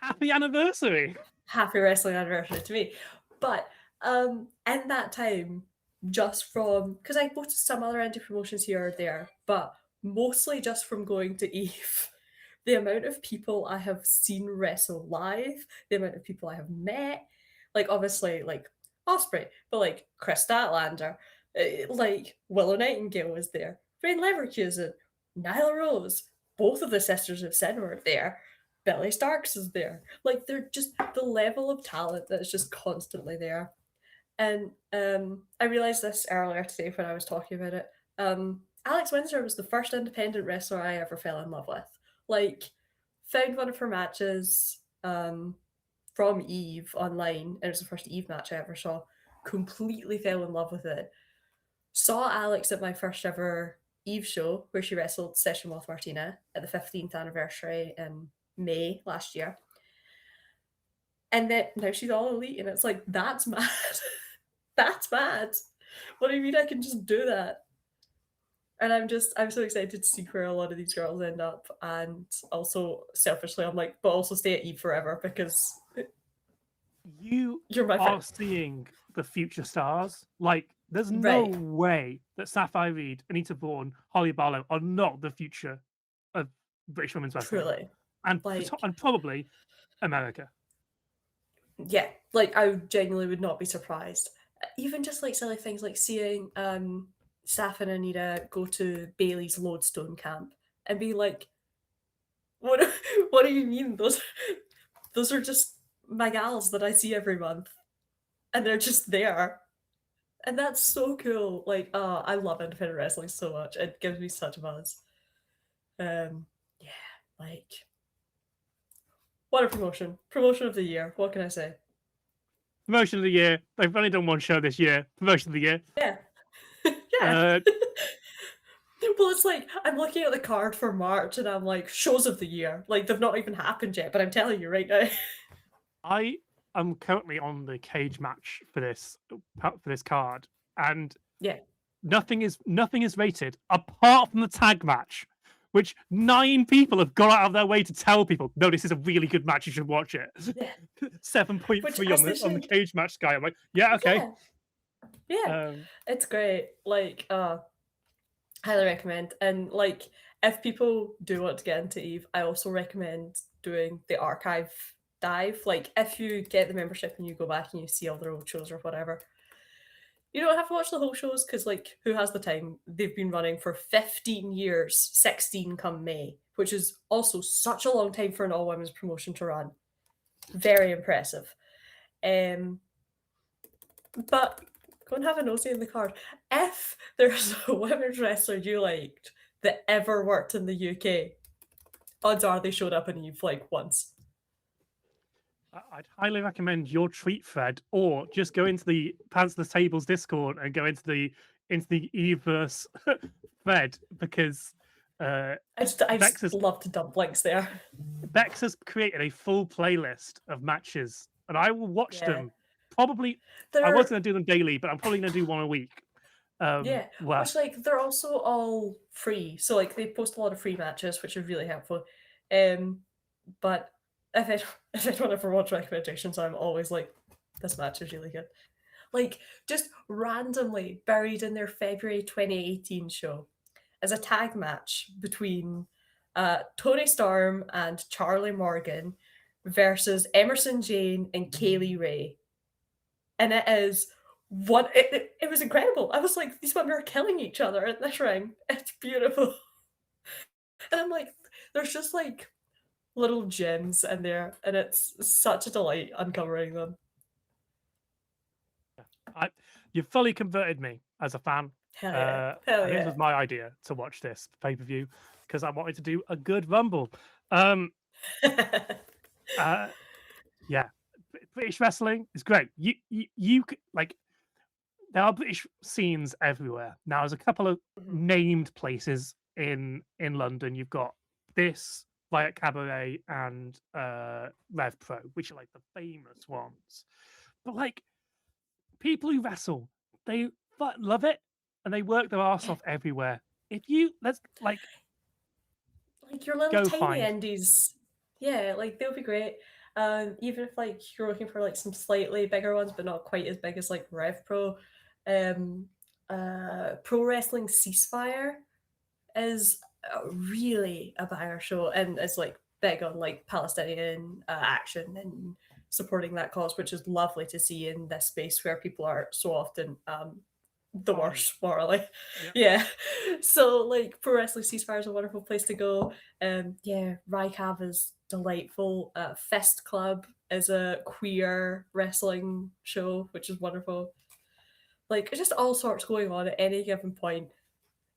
happy anniversary. Happy wrestling anniversary to me. But in that time, just from because I go to some other indie promotions here or there, but mostly just from going to Eve, the amount of people I have seen wrestle live, the amount of people I have met, like obviously like Osprey, but like Chris Statlander, like Willow Nightingale was there, Rain Leverkusen, Nyla Rose, both of the Sisters of Sin were there. Billy Starks is there. Like they're just the level of talent that is just constantly there. And I realized this earlier today when I was talking about it. Alex Windsor was the first independent wrestler I ever fell in love with. Like, found one of her matches from Eve online, and it was the first Eve match I ever saw. Completely fell in love with it. Saw Alex at my first ever Eve show where she wrestled Session with Martina at the 15th anniversary in May last year. And then now she's all elite, and it's like, that's mad. That's mad. What do you mean I can just do that? And I'm so excited to see where a lot of these girls end up. And also selfishly, I'm like, but also stay at Eve forever because You you're my are friend. seeing the future stars. Like, there's no Right. way that Sapphire Reed, Anita Vaughan, Holly Barlow are not the future of British women's wrestling. Truly. and Like, and probably America. yeah, like I genuinely would not be surprised. Even just like silly things like seeing Saf and Anita go to Bailey's Lodestone camp and be like, what what do you mean? Those are just my gals that I see every month. And they're just there. And that's so cool. Like, I love independent wrestling so much. It gives me such a buzz. Yeah, like what a promotion. Promotion of the year. What can I say? Promotion of the year. They've only done one show this year. Promotion of the year. Yeah. Yeah. Well, it's like I'm looking at the card for March and I'm like, shows of the year. Like they've not even happened yet, but I'm telling you right now. I am currently on the cage match for this card, and Yeah. nothing is rated apart from the tag match, which 9 people have gone out of their way to tell people, no, this is a really good match, you should watch it. Yeah. 7.3 on the cage match guy. I'm like, yeah, okay. Yeah. It's great. Like, highly recommend. And like, if people do want to get into Eve, I also recommend doing the archive dive. Like, if you get the membership and you go back and you see all their old shows or whatever, you don't have to watch the whole shows because, like, who has the time? They've been running for 15 years, 16 come May, which is also such a long time for an all women's promotion to run. Very impressive. But go and have a nosy in the card. If there's a women's wrestler you liked that ever worked in the UK, odds are they showed up in Eve like once. I'd highly recommend your tweet thread, or just go into the Pants the Tables Discord and go into the Eveverse thread, because I just love to dump links there. Bex has created a full playlist of matches, and I will watch them. Probably, I was going to do them daily, but I'm probably going to do one a week. Which, like, they're also all free, so like they post a lot of free matches, which are really helpful. But if anyone ever wants recommendations, I'm always like, this match is really good. Like, just randomly buried in their February 2018 show as a tag match between Toni Storm and Charlie Morgan versus Emerson Jane and Kaylee Ray. And it is it was incredible. I was like, these women are killing each other in this ring. It's beautiful. And I'm like, there's just like little gems in there, and it's such a delight uncovering them. You've fully converted me as a fan. Hell yeah. Hell yeah. This was my idea to watch this pay-per-view because I wanted to do a good Rumble. Yeah, British wrestling is great. You like, there are British scenes everywhere. Now, there's a couple of named places in London. You've got this, Riot Cabaret, and Rev Pro, which are like the famous ones. But like, people who wrestle, they love it, and they work their arse off everywhere. If you like your little tiny indies, yeah, like they'll be great. Even if like you're looking for like some slightly bigger ones, but not quite as big as like Rev Pro, Pro Wrestling Ceasefire is really a banger show, and it's like big on like Palestinian action and supporting that cause, which is lovely to see in this space where people are so often the worst morally. Yeah. So like Pro Wrestling Ceasefire is a wonderful place to go. Rycav is delightful. Fist Club is a queer wrestling show, which is wonderful. Like, it's just all sorts going on at any given point.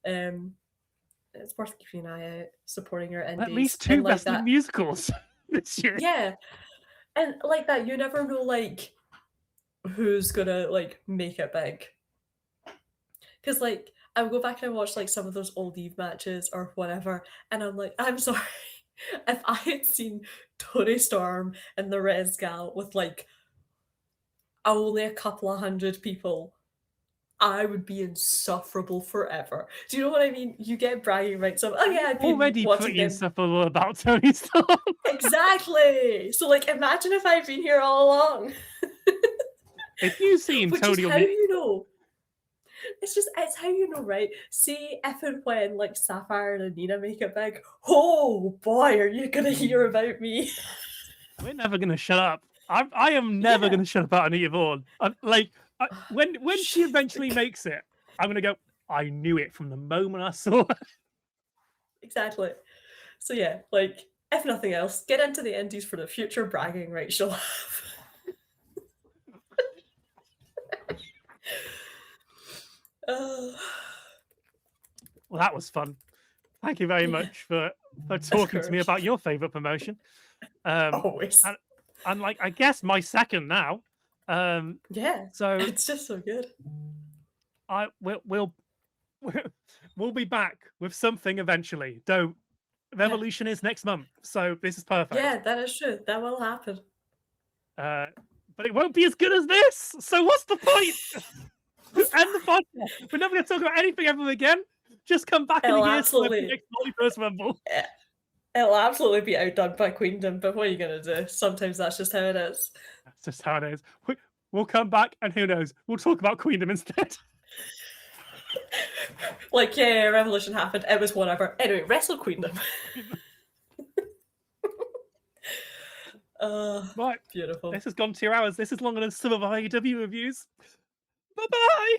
It's worth keeping an eye out, supporting your indies. At least 2 like wrestling musicals this year. Yeah. And like that, you never know like who's gonna like make it big. Because like I would go back and watch like some of those old Eve matches or whatever, and I'm like, I'm sorry. If I had seen Toni Storm and the Res Gal with like only a couple of hundred people, I would be insufferable forever. Do you know what I mean? You get bragging rights of, oh yeah, I've been already pretty them. insufferable about Toni Storm. Exactly. So like, imagine if I'd been here all along. If you've seen Toni, how you know? it's how you know, right? See if and when like Safire and Anita make it big, oh boy, are you gonna hear about me? We're never gonna shut up. I am never Yeah. gonna shut up about Anita Vaughan. When she eventually makes it, I'm gonna go. I knew it from the moment I saw her. Exactly. So yeah, like if nothing else, get into the indies for the future bragging right she'll have. Uh, Well, that was fun. Thank you very yeah, much for of talking to me course. about your favorite promotion. Always. And, and like I guess my second now. Yeah. So It's just so good. I we'll we'll be back with something eventually. Though Yeah. Revolution is next month, so this is perfect. Yeah, that is true. That will happen. But it won't be as good as this. So what's the point? End the podcast. We're never going to talk about anything ever again. Just come back in It'll a year's time for the absolutely next Multiverse Rumble. it'll absolutely be outdone by Queendom, but what are you gonna do? Sometimes that's just how it is. That's just how it is. We'll come back, and who knows? We'll talk about Queendom instead. Like, yeah, Revolution happened. It was whatever. Anyway, Wrestle Queendom. Right. Beautiful. This has gone 2 hours. This is longer than some of our AEW reviews. Bye-bye.